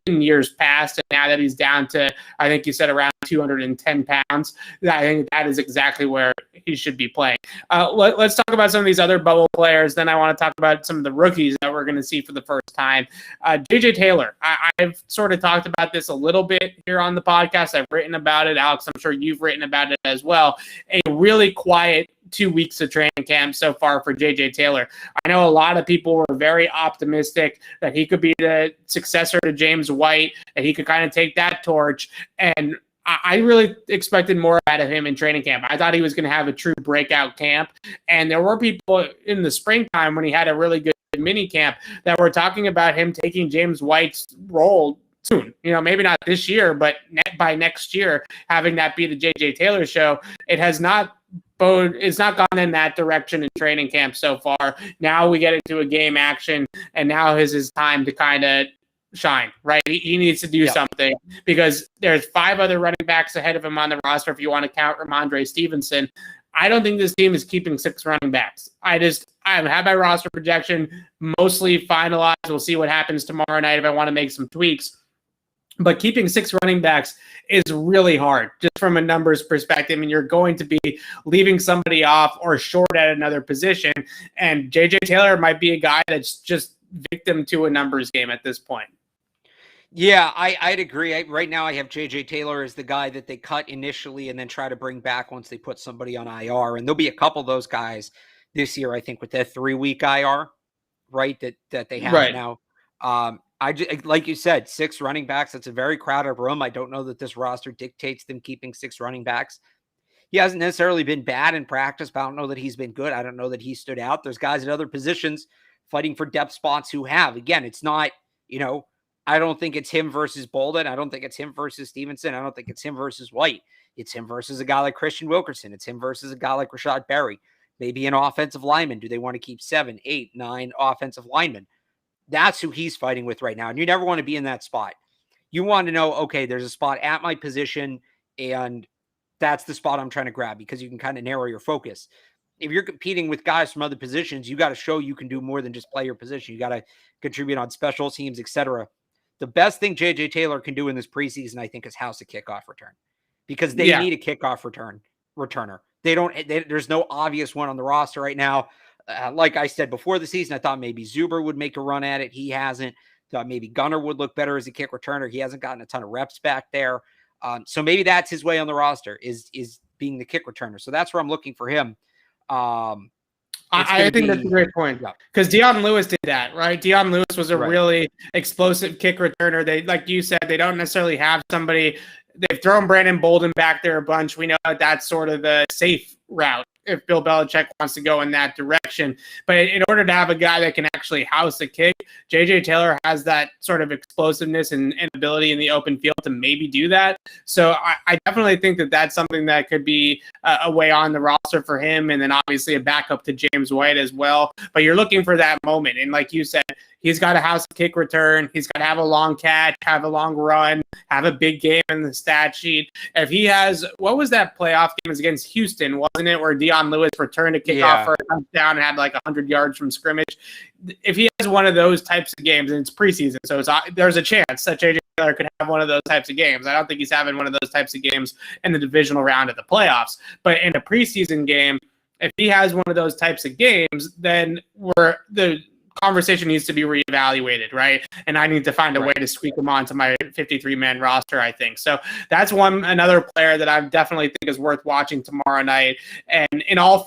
in years past, and now that he's down to, I think you said, around 210 pounds, I think that is exactly where he should be playing. Let's talk about some of these other bubble players. Then I want to talk about some of the rookies that we're going to see for the first time. JJ Taylor, I've sort of talked about this a little bit here on the podcast. I've written about it. Alex, I'm sure you've written about it as well. A really quiet 2 weeks of training camp so far for JJ Taylor. I know a lot of people were very optimistic that he could be the successor to James White, and he could kind of take that torch. And I really expected more out of him in training camp. I thought he was going to have a true breakout camp. And there were people in the springtime when he had a really good mini camp that were talking about him taking James White's role soon. Maybe not this year, but by next year, having that be the JJ Taylor show. It's not gone in that direction in training camp so far. Now we get into a game action, and now is his time to kind of shine, right? He needs to do something, because there's 5 other running backs ahead of him on the roster if you want to count Ramondre Stevenson. I don't think this team is keeping 6 running backs. I have my roster projection mostly finalized. We'll see what happens tomorrow night if I want to make some tweaks. But keeping 6 running backs is really hard, just from a numbers perspective, and you're going to be leaving somebody off or short at another position. And JJ Taylor might be a guy that's just victim to a numbers game at this point. Yeah, I'd agree. Right now I have JJ Taylor as the guy that they cut initially and then try to bring back once they put somebody on IR. And there'll be a couple of those guys this year, I think, with that 3-week IR, right, that they have now. Like you said, 6 running backs. That's a very crowded room. I don't know that this roster dictates them keeping 6 running backs. He hasn't necessarily been bad in practice, but I don't know that he's been good. I don't know that he stood out. There's guys at other positions fighting for depth spots who have. Again, it's not, I don't think it's him versus Bolden. I don't think it's him versus Stevenson. I don't think it's him versus White. It's him versus a guy like Christian Wilkerson. It's him versus a guy like Rashad Berry. Maybe an offensive lineman. Do they want to keep 7, 8, 9 offensive linemen? That's who he's fighting with right now. And you never want to be in that spot. You want to know, okay, there's a spot at my position, and that's the spot I'm trying to grab, because you can kind of narrow your focus. If you're competing with guys from other positions, you got to show you can do more than just play your position. You got to contribute on special teams, etc. The best thing JJ Taylor can do in this preseason, I think, is house a kickoff return, because they need a kickoff returner. There's no obvious one on the roster right now. Like I said before the season, I thought maybe Zuber would make a run at it. He hasn't. Thought maybe Gunnar would look better as a kick returner. He hasn't gotten a ton of reps back there. So maybe that's his way on the roster is being the kick returner. So that's where I'm looking for him. I think that's a great point because Dion Lewis did that, right? Dion Lewis was a really explosive kick returner. They, like you said, they don't necessarily have somebody. They've thrown Brandon Bolden back there a bunch. We know that that's sort of the safe route if Bill Belichick wants to go in that direction. But in order to have a guy that can actually house a kick, J.J. Taylor has that sort of explosiveness and ability in the open field to maybe do that. So I definitely think that that's something that could be a way on the roster for him, and then obviously a backup to James White as well. But you're looking for that moment. And like you said, he's got to house a kick return. He's got to have a long catch, have a long run, have a big game in the stat sheet. If he has, what was that playoff game? It was against Houston, wasn't it, where Dion Lewis returned a kickoff for a touchdown and had like 100 yards from scrimmage? If he has one of those types of games, and it's preseason, so there's a chance that J.J. Taylor could have one of those types of games. I don't think he's having one of those types of games in the divisional round of the playoffs. But in a preseason game, if he has one of those types of games, then the conversation needs to be reevaluated, right? And I need to find a way to squeak him onto my 53-man roster, I think. So that's another player that I definitely think is worth watching tomorrow night, and in all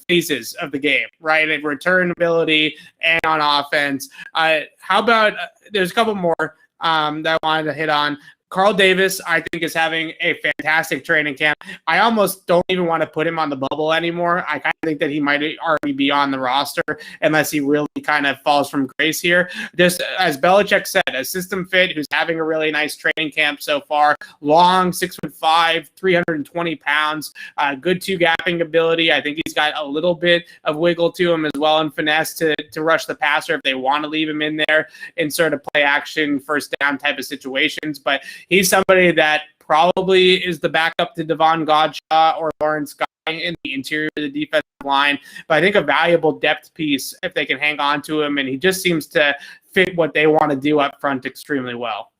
phases of the game, right? At return ability and on offense. How about there's a couple more that I wanted to hit on. Carl Davis, I think, is having a fantastic training camp. I almost don't even want to put him on the bubble anymore. I kind of think that he might already be on the roster unless he really kind of falls from grace here. Just as Belichick said, a system fit who's having a really nice training camp so far. Long, 6'5", 320 pounds, good two-gapping ability. I think he's got a little bit of wiggle to him as well, and finesse to rush the passer if they want to leave him in there in sort of play action, first down type of situations. But he's somebody that probably is the backup to Devon Godshaw or Lawrence Guy in the interior of the defensive line. But I think a valuable depth piece if they can hang on to him, and he just seems to fit what they want to do up front extremely well.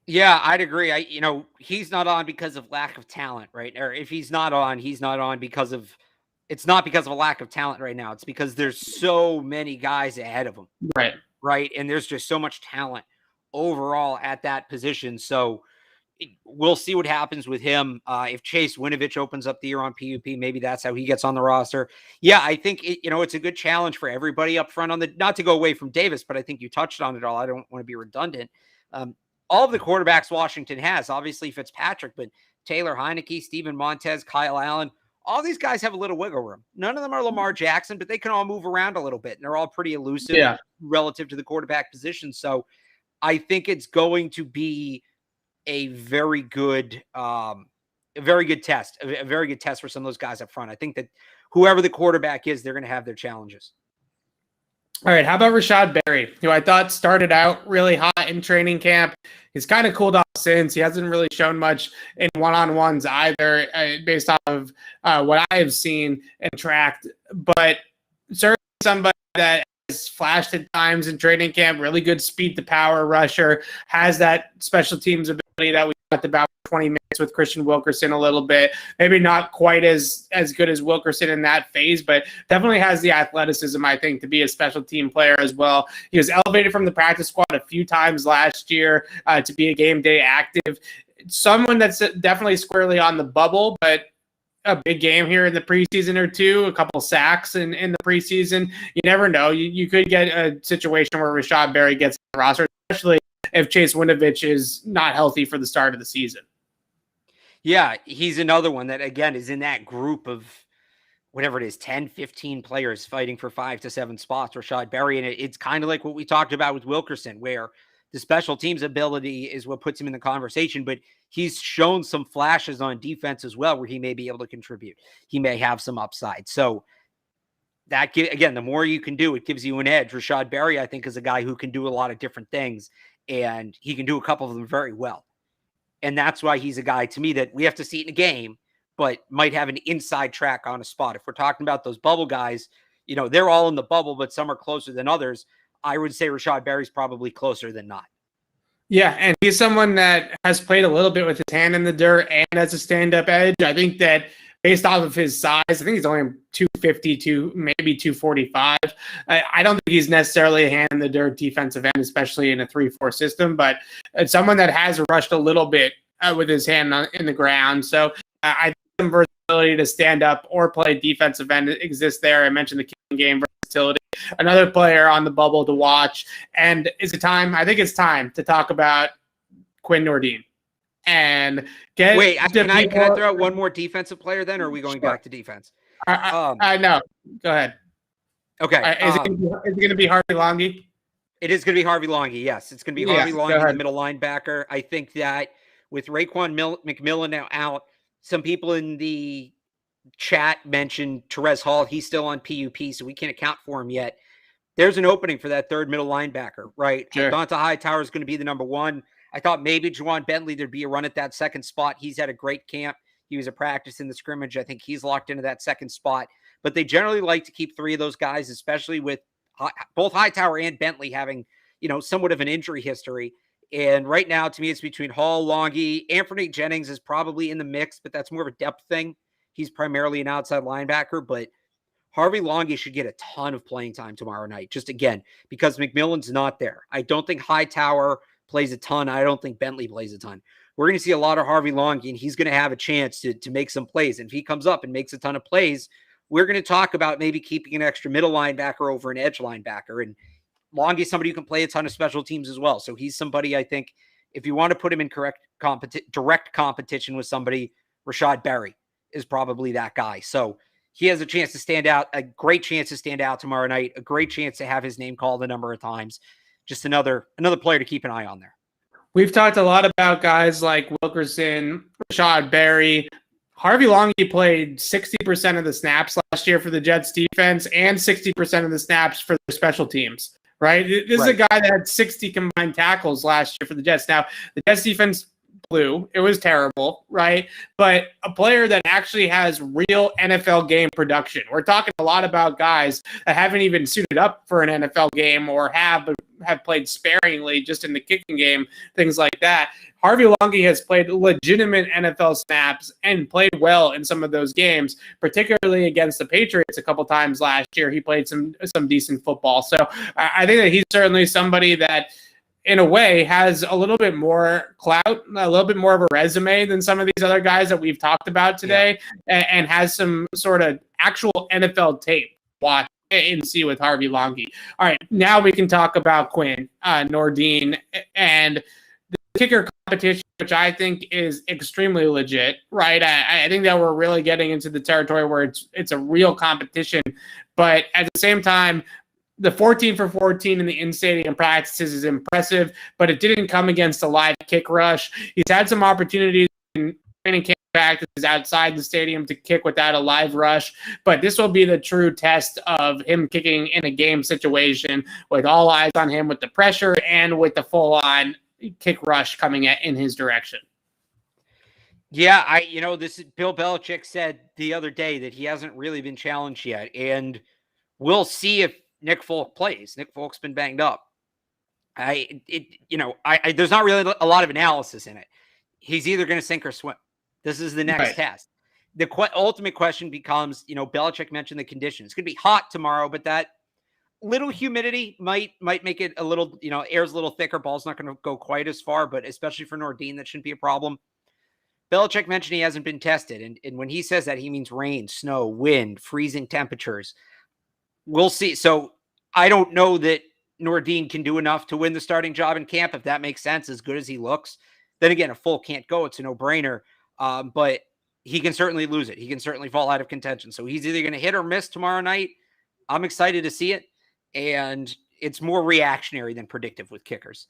Yeah, I'd agree. He's not on because of lack of talent, right? Or if he's not on because of it's not because of a lack of talent right now. It's because there's so many guys ahead of him. Right. And there's just so much talent overall at that position. So we'll see what happens with him. If Chase Winovich opens up the year on PUP, maybe that's how he gets on the roster. Yeah, I think it's a good challenge for everybody up front not to go away from Davis, but I think you touched on it all. I don't want to be redundant. All of the quarterbacks Washington has, obviously Fitzpatrick, but Taylor Heineke, Steven Montez, Kyle Allen, all these guys have a little wiggle room. None of them are Lamar Jackson, but they can all move around a little bit, and they're all pretty elusive relative to the quarterback position. So I think it's going to be a very good test for some of those guys up front. I think that whoever the quarterback is, they're going to have their challenges. All right, how about Rashad Berry, who I thought started out really hot in training camp. He's kind of cooled off since. He hasn't really shown much in one-on-ones either, based off of what I have seen and tracked. But certainly somebody that has flashed at times in training camp, really good speed-to-power rusher, has that special teams ability that we talked about 20 minutes with Christian Wilkerson a little bit. Maybe not quite as good as Wilkerson in that phase, but definitely has the athleticism, I think, to be a special team player as well. He was elevated from the practice squad a few times last year to be a game day active. Someone that's definitely squarely on the bubble, but a big game here in the preseason or two, a couple sacks in the preseason. You never know. You could get a situation where Rashad Berry gets on the roster, especially if Chase Winovich is not healthy for the start of the season. Yeah, he's another one that, again, is in that group of whatever it is, 10, 15 players fighting for 5 to 7 spots, Rashad Berry. And it's kind of like what we talked about with Wilkerson, where the special teams ability is what puts him in the conversation, but he's shown some flashes on defense as well, where he may be able to contribute. He may have some upside. So that, again, the more you can do, it gives you an edge. Rashad Berry, I think, is a guy who can do a lot of different things, and he can do a couple of them very well. And that's why he's a guy, to me, that we have to see it in a game, but might have an inside track on a spot. If we're talking about those bubble guys, they're all in the bubble, but some are closer than others. I would say Rashad Berry's probably closer than not. Yeah, and he's someone that has played a little bit with his hand in the dirt and as a stand-up edge. I think that based off of his size. I think he's only 252, maybe 245. I don't think he's necessarily a hand in the dirt defensive end, especially in a 3-4 system, but it's someone that has rushed a little bit with his hand in the ground. So I think some versatility to stand up or play defensive end exists there. I mentioned the kicking game versatility. Another player on the bubble to watch. And is it time? I think it's time to talk about Quinn Nordin. And can I throw out one more defensive player then, or are we going back to defense? No, go ahead. Okay. Is it going to be Harvey Longy? It is going to be Harvey Longy. Yes, it's going to be Harvey Longy, the middle linebacker. I think that with Raekwon McMillan now out, some people in the chat mentioned Terez Hall. He's still on PUP, so we can't account for him yet. There's an opening for that third middle linebacker, right? Sure. Donta Hightower is going to be the number one. I thought maybe Juwan Bentley, there'd be a run at that second spot. He's had a great camp. He was a practice in the scrimmage. I think he's locked into that second spot. But they generally like to keep three of those guys, especially with both Hightower and Bentley having, somewhat of an injury history. And right now, to me, it's between Hall, Longy. Anthony Jennings is probably in the mix, but that's more of a depth thing. He's primarily an outside linebacker, but Harvey Longy should get a ton of playing time tomorrow night, just again, because McMillan's not there. I don't think Hightower plays a ton. I don't think Bentley plays a ton. We're going to see a lot of Harvey Longy, and he's going to have a chance to make some plays. And if he comes up and makes a ton of plays, we're going to talk about maybe keeping an extra middle linebacker over an edge linebacker. And Longy is somebody who can play a ton of special teams as well. So he's somebody, I think, if you want to put him in direct competition with somebody, Rashad Berry is probably that guy. So he has a chance to stand out, a great chance to stand out tomorrow night, a great chance to have his name called a number of times. Just another player to keep an eye on there. We've talked a lot about guys like Wilkerson, Rashad Berry. Harvey Longy played 60% of the snaps last year for the Jets defense and 60% of the snaps for their special teams, right? This is a guy that had 60 combined tackles last year for the Jets. Now, the Jets defense blew. It was terrible, right? But a player that actually has real NFL game production. We're talking a lot about guys that haven't even suited up for an NFL game or have played sparingly just in the kicking game, things like that. Harvey Longy has played legitimate NFL snaps and played well in some of those games, particularly against the Patriots a couple times last year. He played some decent football. So I think that he's certainly somebody that, in a way, has a little bit more clout, a little bit more of a resume than some of these other guys that we've talked about today, and has some sort of actual NFL tape. Watch and see with Harvey Longy. All right, now we can talk about Quinn Nordin and the kicker competition, which I think is extremely legit, right? I think that we're really getting into the territory where it's a real competition, but at the same time, the 14 for 14 in the in-stadium practices is impressive, but it didn't come against a live kick rush. He's had some opportunities in training camp practices outside the stadium to kick without a live rush, but this will be the true test of him kicking in a game situation with all eyes on him, with the pressure and with the full-on kick rush coming in his direction. Yeah, this is Bill Belichick said the other day that he hasn't really been challenged yet, and we'll see if Nick Folk plays. Nick Folk's been banged up. There's not really a lot of analysis in it. He's either going to sink or swim. This is the next test. The ultimate question becomes, Belichick mentioned the conditions. It's going to be hot tomorrow, but that little humidity might make it a little, air's a little thicker. Ball's not going to go quite as far, but especially for Nordin, that shouldn't be a problem. Belichick mentioned he hasn't been tested. And when he says that, he means rain, snow, wind, freezing temperatures. We'll see. So I don't know that Nordin can do enough to win the starting job in camp, if that makes sense, as good as he looks. Then again, if Folk can't go, it's a no-brainer. But he can certainly lose it. He can certainly fall out of contention. So he's either going to hit or miss tomorrow night. I'm excited to see it. And it's more reactionary than predictive with kickers.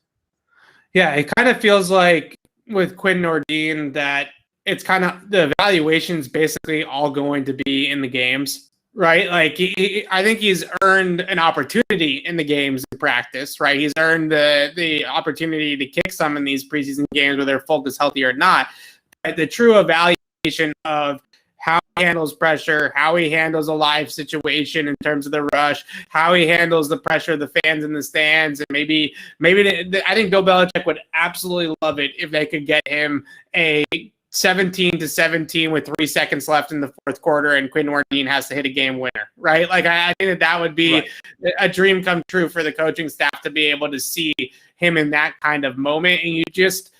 Yeah, it kind of feels like with Quinn Nordin that it's kind of the evaluation's basically all going to be in the games, right? Like I think he's earned an opportunity in the games in practice, right? He's earned the opportunity to kick some in these preseason games, whether Folk is healthy or not. But the true evaluation of how he handles pressure, how he handles a live situation in terms of the rush, how he handles the pressure of the fans in the stands, and maybe I think Bill Belichick would absolutely love it if they could get him a 17-17 with 3 seconds left in the fourth quarter, and Quinn Ornstein has to hit a game winner, right? Like I think that would be a dream come true for the coaching staff to be able to see him in that kind of moment, and you just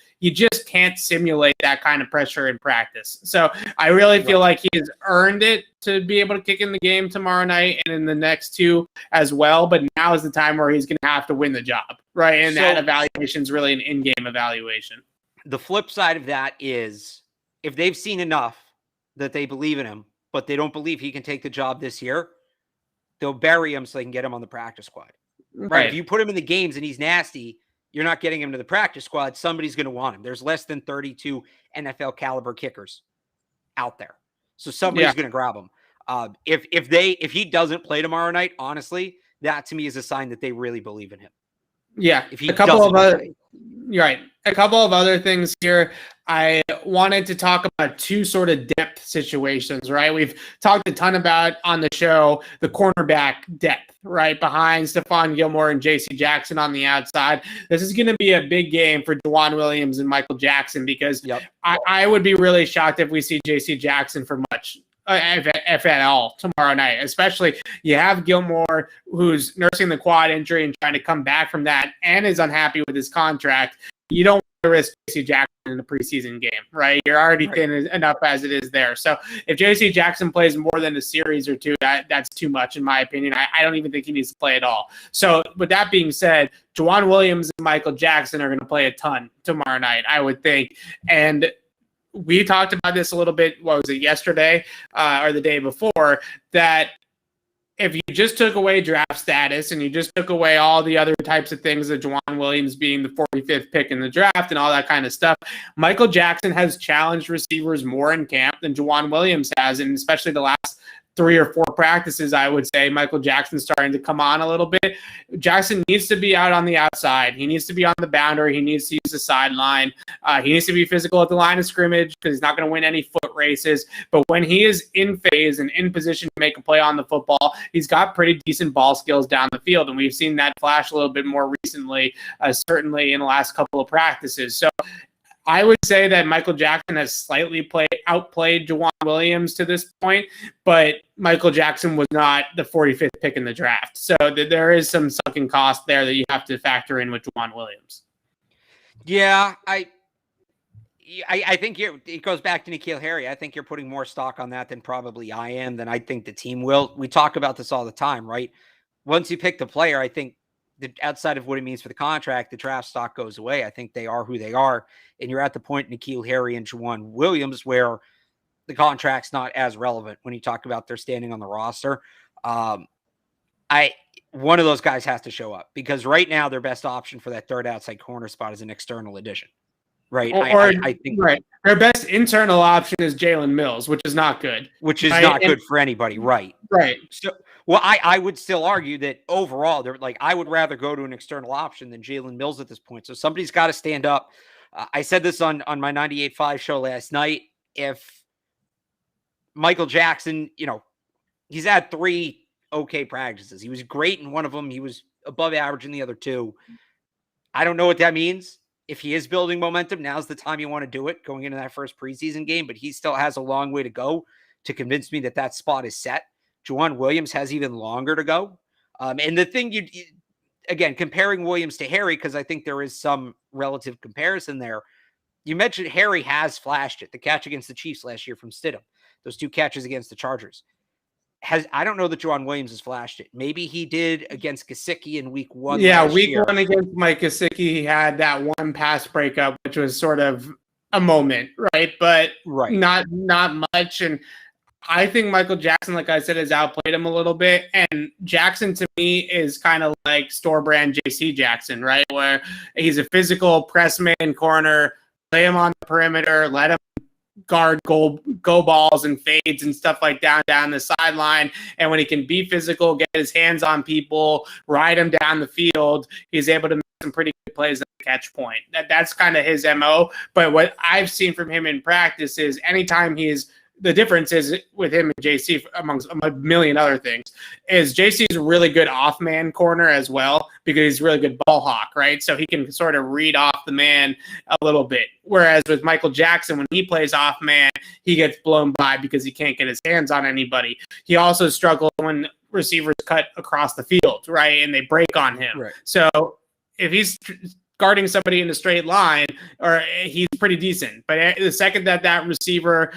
can't simulate that kind of pressure in practice. So I really feel like he's earned it to be able to kick in the game tomorrow night and in the next two as well. But now is the time where he's going to have to win the job, right? And that evaluation is really an in-game evaluation. The flip side of that is if they've seen enough that they believe in him, but they don't believe he can take the job this year, they'll bury him so they can get him on the practice squad. Right? If you put him in the games and he's nasty, you're not getting him to the practice squad. Somebody's going to want him. There's less than 32 NFL caliber kickers out there. So somebody's going to grab him. If he doesn't play tomorrow night, honestly, that to me is a sign that they really believe in him. Yeah. If he a couple of other, you're right. A couple of other things here. I wanted to talk about two sort of depth situations, right? We've talked a ton about on the show the cornerback depth, right? Behind Stephon Gilmore and J.C. Jackson on the outside. This is going to be a big game for Juwan Williams and Michael Jackson because I would be really shocked if we see J.C. Jackson for much. If at all tomorrow night, especially you have Gilmore who's nursing the quad injury and trying to come back from that and is unhappy with his contract. You don't want to risk J.C. Jackson in the preseason game, right? You're already thin enough as it is there. So if J.C. Jackson plays more than a series or two, that's too much in my opinion. I don't even think he needs to play at all. So with that being said, Juwan Williams and Michael Jackson are going to play a ton tomorrow night, I would think. And we talked about this a little bit, what was it, yesterday or the day before, that if you just took away draft status and you just took away all the other types of things, of Juwan Williams being the 45th pick in the draft and all that kind of stuff, Michael Jackson has challenged receivers more in camp than Juwan Williams has, and especially the last 3 or 4 practices, I would say Michael Jackson's starting to come on a little bit. Jackson needs to be out on the outside. He needs to be on the boundary. He needs to use the sideline. He needs to be physical at the line of scrimmage because he's not going to win any foot races. But when he is in phase and in position to make a play on the football, he's got pretty decent ball skills down the field. And we've seen that flash a little bit more recently, certainly in the last couple of practices. So I would say that Michael Jackson has slightly outplayed Juwan Williams to this point, but Michael Jackson was not the 45th pick in the draft. So there is some sunken cost there that you have to factor in with Juwan Williams. Yeah, I think it goes back to N'Keal Harry. I think you're putting more stock on that than probably I am, than I think the team will. We talk about this all the time, right? Once you pick the player, I think outside of what it means for the contract, the draft stock goes away. I think they are who they are. And you're at the point in N'Keal Harry and Juwan Williams where the contract's not as relevant when you talk about their standing on the roster. One of those guys has to show up because right now their best option for that third outside corner spot is an external addition. Right. I think their best internal option is Jalen Mills, which is not good. Which is not good for anybody. Right. Right. So, well, I would still argue that overall, they're like, I would rather go to an external option than Jalen Mills at this point. So somebody's got to stand up. I said this on my 98.5 show last night. If Michael Jackson, he's had 3 okay practices. He was great in one of them. He was above average in the other 2. I don't know what that means. If he is building momentum, now's the time you want to do it going into that first preseason game, but he still has a long way to go to convince me that spot is set. Juwan Williams has even longer to go. And the thing again, comparing Williams to Harry, because I think there is some relative comparison there. You mentioned Harry has flashed it. The catch against the Chiefs last year from Stidham, those 2 catches against the Chargers. I don't know that Juwan Williams has flashed it. Maybe he did against Gesicki in week 1. Yeah, week 1 against Mike Gesicki, he had that one pass breakup, which was sort of a moment, right? But not much. And I think Michael Jackson, like I said, has outplayed him a little bit. And Jackson, to me, is kind of like store-brand J.C. Jackson, right? Where he's a physical pressman corner, play him on the perimeter, let him guard go balls and fades and stuff like down the sideline. And when he can be physical, get his hands on people, ride him down the field, he's able to make some pretty good plays at the catch point. That's kind of his MO. But what I've seen from him in practice is anytime he's the difference is with him and JC, amongst a million other things, is JC is a really good off-man corner as well because he's a really good ball hawk, right? So he can sort of read off the man a little bit. Whereas with Michael Jackson, when he plays off-man, he gets blown by because he can't get his hands on anybody. He also struggles when receivers cut across the field, right? And they break on him. Right. So if he's guarding somebody in a straight line, or he's pretty decent. But the second that receiver,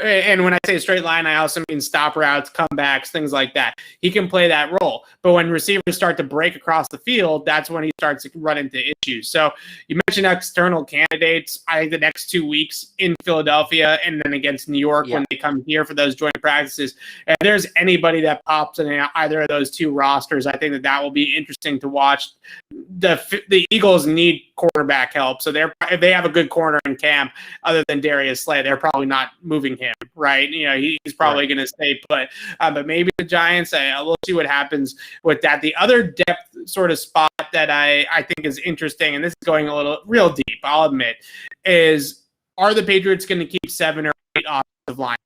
and when I say straight line, I also mean stop routes, comebacks, things like that. He can play that role. But when receivers start to break across the field, that's when he starts to run into issues. So you mentioned external candidates. I think the next 2 weeks in Philadelphia and then against New York when they come here for those joint practices, if there's anybody that pops in either of those two rosters, I think that will be interesting to watch. The Eagles need quarterback help. So if they have a good corner in camp other than Darius Slay, they're probably not moving him, right? He's probably going to stay put. But maybe the Giants, we'll see what happens with that. The other depth sort of spot that I think is interesting, and this is going a little real deep, I'll admit, is are the Patriots going to keep 7 or 8 offensive linemen?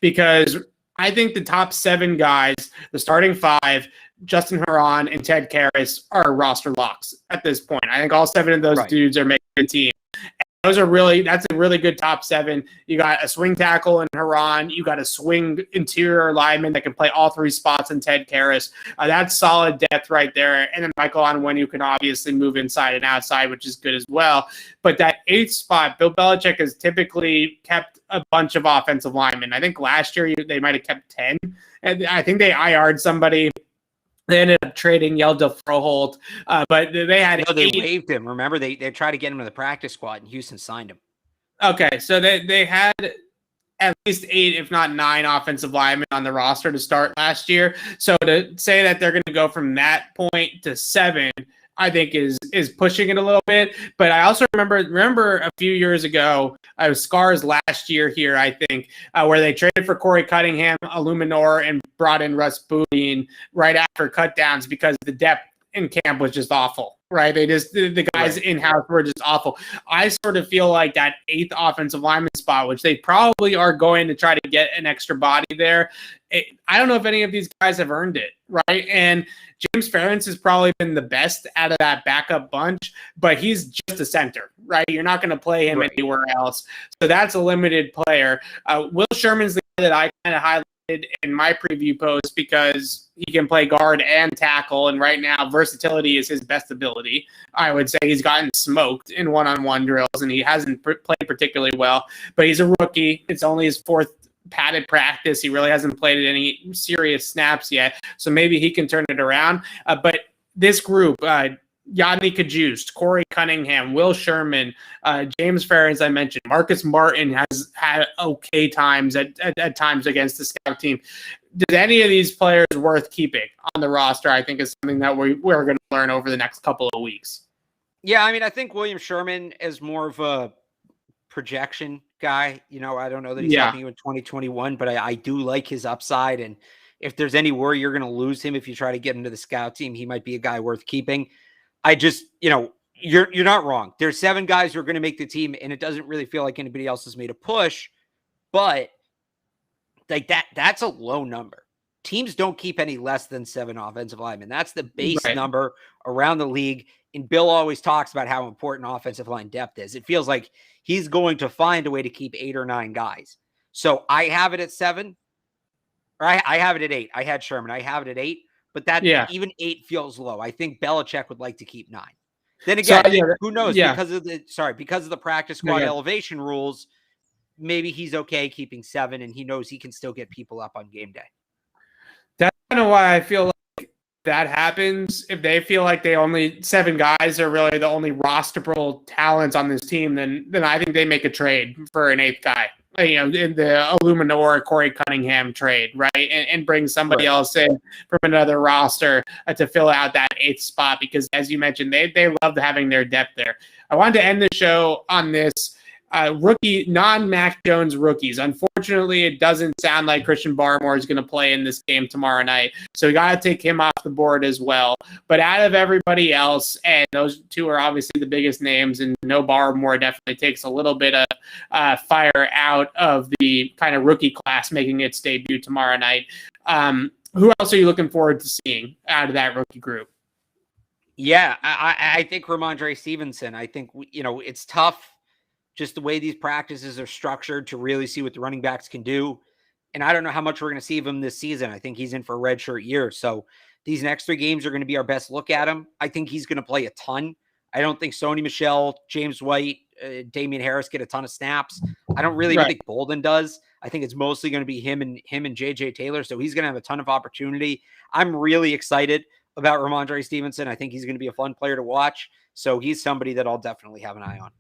Because I think the top 7 guys, the starting 5, Justin Herron and Ted Karras, are roster locks at this point. I think all 7 of those dudes are making the team. That's a really good top 7. You got a swing tackle in Herron. You got a swing interior lineman that can play all 3 spots in Ted Karras. That's solid depth right there. And then Michael Onwenu can obviously move inside and outside, which is good as well. But that 8th spot, Bill Belichick has typically kept a bunch of offensive linemen. I think last year they might have kept 10. And I think they IR'd somebody. They ended up trading Yeldon Froholt, but they had they waived him. Remember, they tried to get him to the practice squad, and Houston signed him. Okay, so they had at least 8, if not 9, offensive linemen on the roster to start last year. So to say that they're going to go from that point to 7, I think is pushing it a little bit. But I also remember a few years ago, it was Scar's last year here, I think, where they traded for Corey Cunningham, Illuminor, and brought in Russ Boudin right after cutdowns because the depth in camp was just awful, right? The guys in-house were just awful. I sort of feel like that 8th offensive lineman spot, which they probably are going to try to get an extra body there. I don't know if any of these guys have earned it, right? And James Ferentz has probably been the best out of that backup bunch, but he's just a center, right? You're not going to play him anywhere else. So that's a limited player. Will Sherman's the guy that I kind of highlighted in my preview post because he can play guard and tackle, and right now versatility is his best ability. I would say he's gotten smoked in one-on-one drills, and he hasn't played particularly well, but he's a rookie. It's only his 4th padded practice. He really hasn't played any serious snaps yet, so maybe he can turn it around. But this group, Yadni Kajust, Corey Cunningham, Will Sherman, James Ferentz, as I mentioned, Marcus Martin has had okay times at times against the scout team. Does any of these players worth keeping on the roster? I think is something that we're going to learn over the next couple of weeks. Yeah, I mean, I think William Sherman is more of a projection guy. I don't know that he's helping you in 2021, but I do like his upside. And if there's any worry you're going to lose him if you try to get into the scout team, he might be a guy worth keeping. I just, you're not wrong. There's 7 guys who are going to make the team, and it doesn't really feel like anybody else has made a push, but like that's a low number. Teams don't keep any less than 7 offensive linemen. That's the base number around the league. And Bill always talks about how important offensive line depth is. It feels like he's going to find a way to keep 8 or 9 guys. So I have it at 7, or I have it at 8. I had Sherman. I have it at 8, but even 8 feels low. I think Belichick would like to keep 9. Then again, who knows? Because of the practice squad elevation rules, maybe he's okay keeping 7, and he knows he can still get people up on game day. That's kind of why I feel like that happens. If they feel like 7 guys are really the only rosterable talents on this team, then I think they make a trade for an 8th guy. In the Illuminor Corey Cunningham trade, right? And bring somebody else in from another roster to fill out that 8th spot because, as you mentioned, they love having their depth there. I wanted to end the show on this. rookie, non-Mac Jones rookies. Unfortunately, it doesn't sound like Christian Barmore is going to play in this game tomorrow night. So we got to take him off the board as well. But out of everybody else, and those two are obviously the biggest names, and no Barmore definitely takes a little bit of fire out of the kind of rookie class making its debut tomorrow night. Who else are you looking forward to seeing out of that rookie group? Yeah, I think Ramondre Stevenson. I think, it's tough just the way these practices are structured to really see what the running backs can do. And I don't know how much we're going to see of him this season. I think he's in for a redshirt year. So these next 3 games are going to be our best look at him. I think he's going to play a ton. I don't think Sony Michel, James White, Damian Harris get a ton of snaps. I don't really even think Bolden does. I think it's mostly going to be him and JJ Taylor. So he's going to have a ton of opportunity. I'm really excited about Ramondre Stevenson. I think he's going to be a fun player to watch. So he's somebody that I'll definitely have an eye on.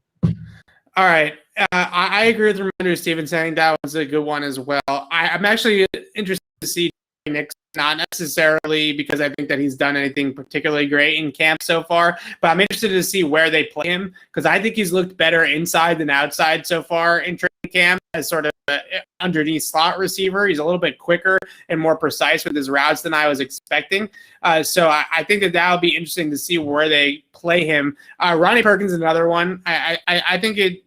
All right. I agree with Ramondre Stevenson. That was a good one as well. I'm actually interested to see Nick, not necessarily because I think that he's done anything particularly great in camp so far, but I'm interested to see where they play him because I think he's looked better inside than outside so far in training camp as sort of an underneath slot receiver. He's a little bit quicker and more precise with his routes than I was expecting. So I think that'll be interesting to see where they play him. Ronnie Perkins, another one. I think it's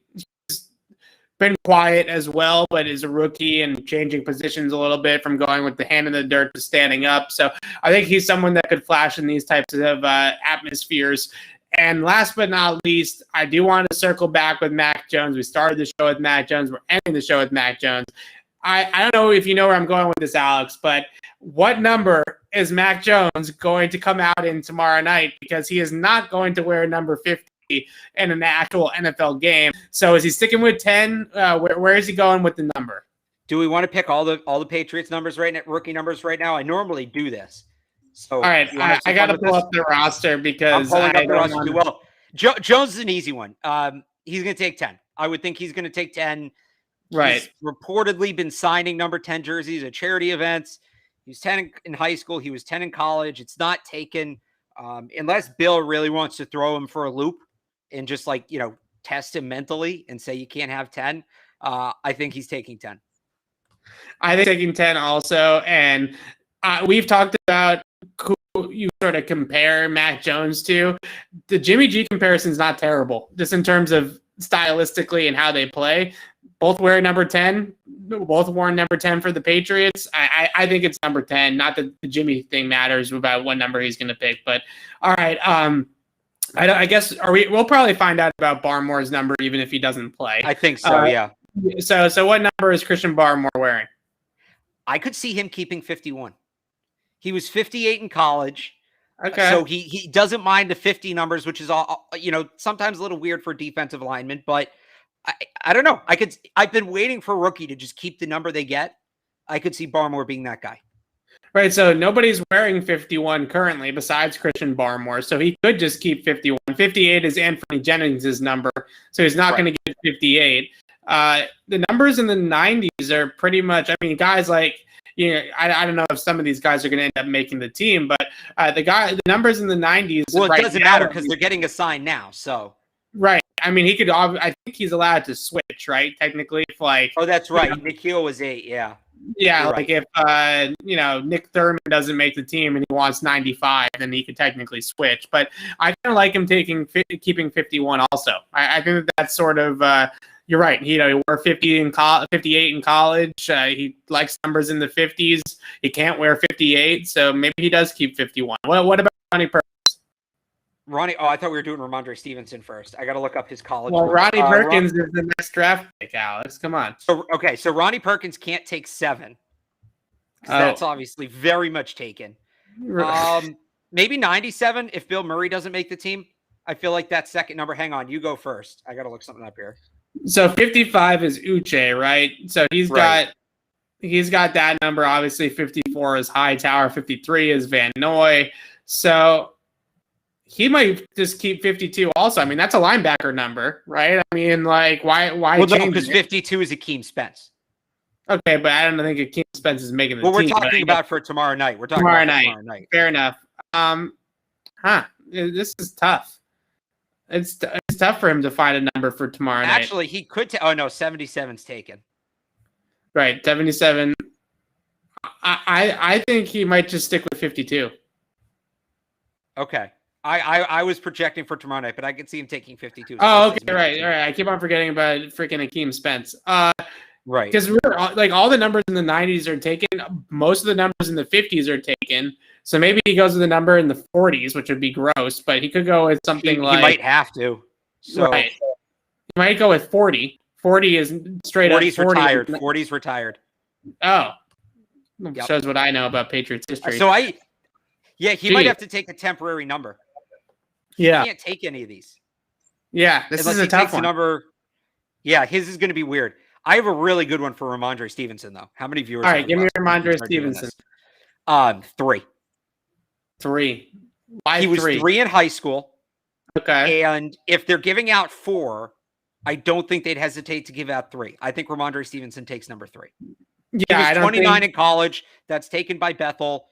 been quiet as well, but is a rookie and changing positions a little bit from going with the hand in the dirt to standing up. So I think he's someone that could flash in these types of atmospheres. And last but not least, I do want to circle back with Mac Jones. We started the show with Mac Jones. We're ending the show with Mac Jones. I don't know if you know where I'm going with this, Alex, but what number is Mac Jones going to come out in tomorrow night? Because he is not going to wear number 50 in an actual NFL game. So is he sticking with 10? Where is he going with the number? Do we want to pick all the Patriots numbers right now, rookie numbers right now? I normally do this. So all right, I got to pull up the roster because I'm pulling up the roster too. Well, Jones is an easy one. He's going to take 10. I would think he's going to take 10. Right. He's reportedly been signing number 10 jerseys at charity events. He was 10 in high school. He was 10 in college. It's not taken unless Bill really wants to throw him for a loop and just test him mentally and say you can't have 10. I think he's taking 10. I think taking 10 also. And we've talked about who you sort of compare Mac Jones to. The Jimmy G comparison is not terrible, just in terms of stylistically and how they play. Both wear number 10. Both worn number 10 for the Patriots. I think it's number 10. Not that the Jimmy thing matters about what number he's going to pick. But all right. I guess we'll probably find out about Barmore's number even if he doesn't play. I think so, yeah. So what number is Christian Barmore wearing? I could see him keeping 51. He was 58 in college. Okay. So he doesn't mind the 50 numbers, which is all sometimes a little weird for defensive linemen, but I don't know. I've been waiting for a rookie to just keep the number they get. I could see Barmore being that guy. Right, so nobody's wearing 51 currently besides Christian Barmore, so he could just keep 51. 58 is Anthony Jennings' number, so he's not going to get 58. The numbers in the 90s are pretty much, guys like, I don't know if some of these guys are going to end up making the team, but the numbers in the 90s. Well, it doesn't matter because they're getting assigned now, so. Right. I think he's allowed to switch, right? Technically, if Oh, that's right. Nikhil was 8, yeah. Yeah, you're like right. If Nick Thurman doesn't make the team and he wants 95, then he could technically switch. But I kind of like him keeping 51 also. I think that's sort of you're right. He wore 58 in college. He likes numbers in the 50s. He can't wear 58, so maybe he does keep 51. What about Ronnie Perkins? I thought we were doing Ramondre Stevenson first. I got to look up his college. Well, Ronnie Perkins is the next draft pick, Alex. Come on. So Ronnie Perkins can't take 7. That's obviously very much taken. Maybe 97 if Bill Murray doesn't make the team. I feel like that second number. Hang on, you go first. I got to look something up here. So 55 is Uche, right? So he's got that number. Obviously, 54 is Hightower. 53 is Van Noy. So he might just keep 52 also. That's a linebacker number, right? Why Well, change no, because 52 is Akeem Spence. Okay, but I don't think Akeem Spence is making the team. Well, we're talking about for tomorrow night. We're talking tomorrow about tomorrow night. Fair enough. This is tough. It's tough for him to find a number for tomorrow night. Actually, he could. 77's taken. Right, 77. I think he might just stick with 52. Okay. I was projecting for tomorrow night, but I could see him taking 52. Oh, okay, right. All right. I keep on forgetting about freaking Akeem Spence. Right. Because like all the numbers in the 90s are taken. Most of the numbers in the 50s are taken. So maybe he goes with a number in the 40s, which would be gross, but he could go with something like... He might have to. So right. He might go with 40. 40 is straight 40's up 40. Retired. 40's retired. Oh. Yep. Shows what I know about Patriots history. So he might have to take a temporary number. Yeah. He can't take any of these. Yeah, this is a tough one. Number. Yeah, his is going to be weird. I have a really good one for Ramondre Stevenson, though. How many viewers? All right, give me Ramondre Stevenson. 3. 3. Why he was 3 in high school. Okay. And if they're giving out 4, I don't think they'd hesitate to give out 3. I think Ramondre Stevenson takes number 3. Yeah, he was 29 in college. That's taken by Bethel.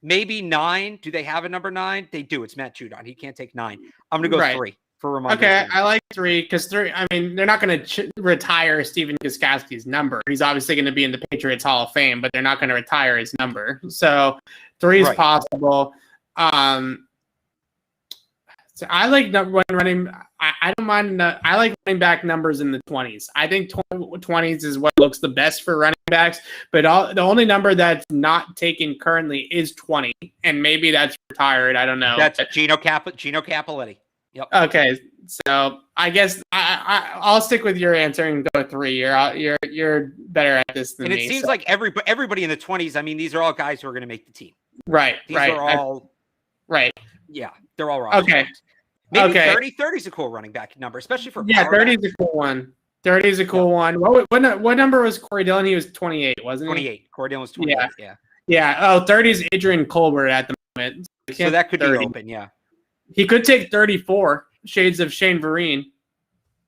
Maybe 9. Do they have a number 9? They do. It's Matt Judon. He can't take 9. I'm going to go 3 for Ramondre. Okay, Stevenson. I like 3 because 3. I mean, they're not going to retire Stephen Gostkowski's number. He's obviously going to be in the Patriots Hall of Fame, but they're not going to retire his number. So 3 is possible. So I like running. I don't mind. I like running back numbers in the 20s. I think 20s is what looks the best for running backs. But the only number that's not taken currently is 20, and maybe that's retired. I don't know. That's Gino Cappelletti. Yep. Okay, so I guess I'll stick with your answer and go 3. You're better at this than me. And it seems like everybody in the 20s. I mean, these are all guys who are going to make the team. Right. These are all right. Yeah, they're all wrong. Okay. Maybe 30. 30 is a cool running back number, especially for 30 is a cool one. 30 is a cool one. What number was Corey Dillon? He was 28, wasn't he? 28. Corey Dillon was 28. Yeah. Oh, 30 is Adrian Colbert at the moment. So that could 30. Be open. Yeah. He could take 34. Shades of Shane Vereen.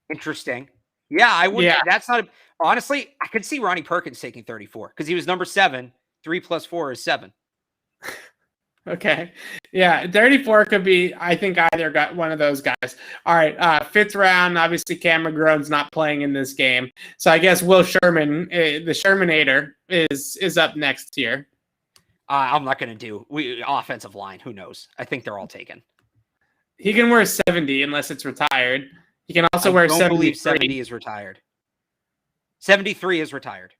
Interesting. Yeah, I would. Yeah. That's not. Honestly, I could see Ronnie Perkins taking 34 because he was number 7. 3 plus 4 is 7. Okay. Yeah, 34 could be, I think, either got one of those guys. All right, 5th round, obviously Cam McGrone's not playing in this game. So I guess Will Sherman, the Shermanator, is up next here. I'm not going to do offensive line. Who knows? I think they're all taken. He can wear 70 unless it's retired. He can also wear 73. I don't believe 70 is retired. 73 is retired.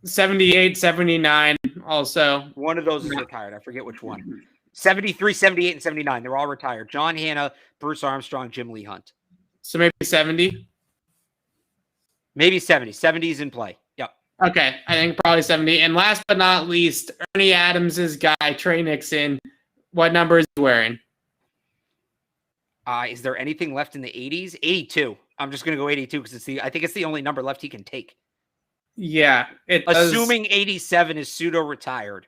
78, 79 also. One of those is retired. I forget which one. 73, 78, and 79. They're all retired. John Hanna, Bruce Armstrong, Jim Lee Hunt. So maybe 70? Maybe 70. 70 is in play. Yep. Okay. I think probably 70. And last but not least, Ernie Adams' guy, Trey Nixon. What number is he wearing? Is there anything left in the 80s? 82. I'm just going to go 82 because I think it's the only number left he can take. Yeah. Assuming 87 is pseudo-retired.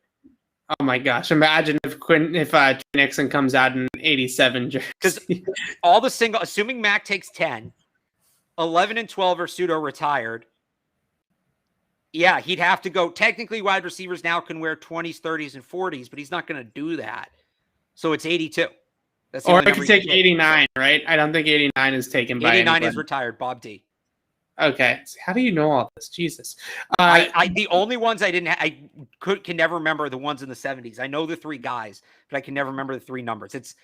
Oh my gosh! Imagine if Trey Nixon comes out in 87 jersey. Because assuming Mac takes 10, 11 and 12 are pseudo-retired. Yeah, he'd have to go. Technically, wide receivers now can wear 20s, 30s, and 40s, but he's not going to do that. So it's 82. That's or I could take 89, right? I don't think 89 is taken by 89 anybody. Is retired. Bob D. Okay. How do you know all this? Jesus. The only ones I didn't can never remember the ones in the 70s. I know the 3 guys, but I can never remember the 3 numbers. It's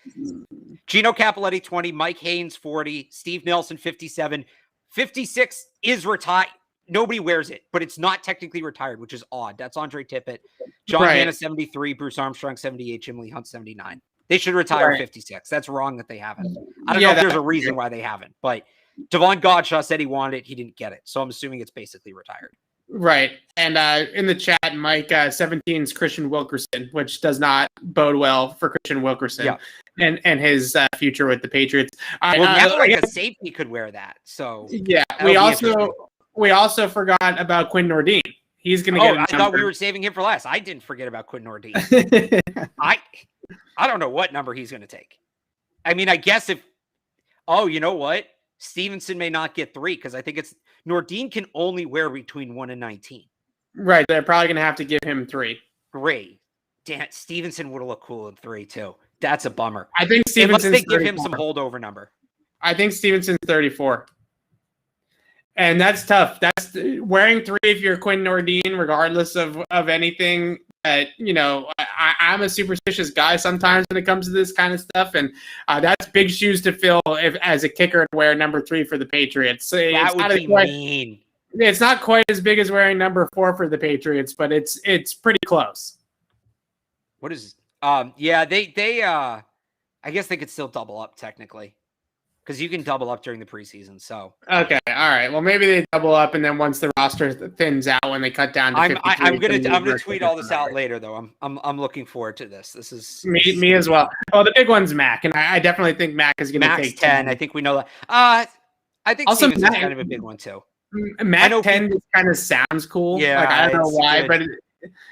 Gino Cappelletti 20, Mike Haynes 40, Steve Nelson 57. 56 is retired. Nobody wears it, but it's not technically retired, which is odd. That's Andre Tippett. John Hanna 73, Bruce Armstrong 78, Jim Lee Hunt 79. They should retire 56. That's wrong that they haven't. I don't know if there's a reason why they haven't, but Devon Godshaw said he wanted it. He didn't get it. So I'm assuming it's basically retired. Right. And in the chat, Mike, 17 is Christian Wilkerson, which does not bode well for Christian Wilkerson and his future with the Patriots. Now a safety could wear that. So yeah, we also forgot about Quinn Nordine. He's going to get. I thought we were saving him for last. I didn't forget about Quinn Nordine. I don't know what number he's going to take. I mean, I guess if. Oh, you know what? Stevenson may not get 3 because I think it's Nordine can only wear between 1 and 19. Right. They're probably going to have to give him 3. Great. Damn, Stevenson would have looked cool in 3 too. That's a bummer. I think Stevenson. Unless they give him some holdover number. I think Stevenson's 34. And that's tough. That's wearing 3 if you're Quinn Nordine, regardless of anything. I'm a superstitious guy sometimes when it comes to this kind of stuff, and that's big shoes to fill as a kicker to wear number 3 for the Patriots. That would be mean. It's not quite as big as wearing number 4 for the Patriots, but it's pretty close. What is? They I guess they could still double up technically, because you can double up during the preseason. So okay, all right. Well, maybe they double up, and then once the roster thins out, when they cut down to 53, I'm gonna tweet all this out later, though. I'm looking forward to this. This is me as well. Well, the big one's Mac, and I definitely think Mac is going to take 10. I think we know that. I think also Stevenson's kind of a big one too. Mac 10 just kind of sounds cool. Yeah, I don't know why, but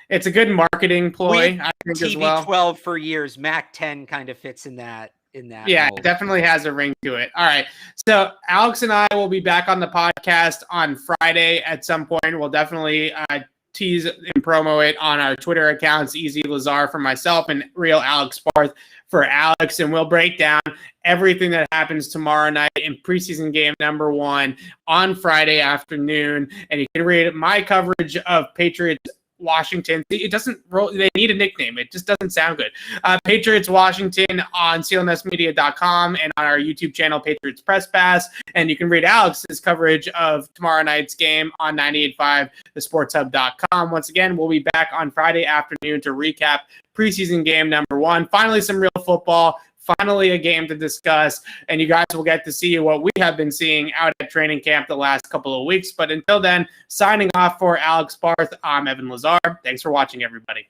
it's a good marketing ploy. I think TV as well. 12 for years. Mac 10 kind of fits in that. Yeah, it definitely has a ring to it. All right. So Alex and I will be back on the podcast on Friday at some point. We'll definitely tease and promo it on our Twitter accounts, Easy Lazar for myself and Real Alex Barth for Alex. And we'll break down everything that happens tomorrow night in preseason game number 1 on Friday afternoon. And you can read my coverage of Patriots Washington. It doesn't roll. They need a nickname. It just doesn't sound good. Patriots Washington on CLNSmedia.com and on our YouTube channel, Patriots Press Pass. And you can read Alex's coverage of tomorrow night's game on 98.5 thesportshub.com. Once again, we'll be back on Friday afternoon to recap preseason game number 1. Finally, some real football. Finally, a game to discuss, and you guys will get to see what we have been seeing out at training camp the last couple of weeks. But until then, signing off for Alex Barth, I'm Evan Lazar. Thanks for watching, everybody.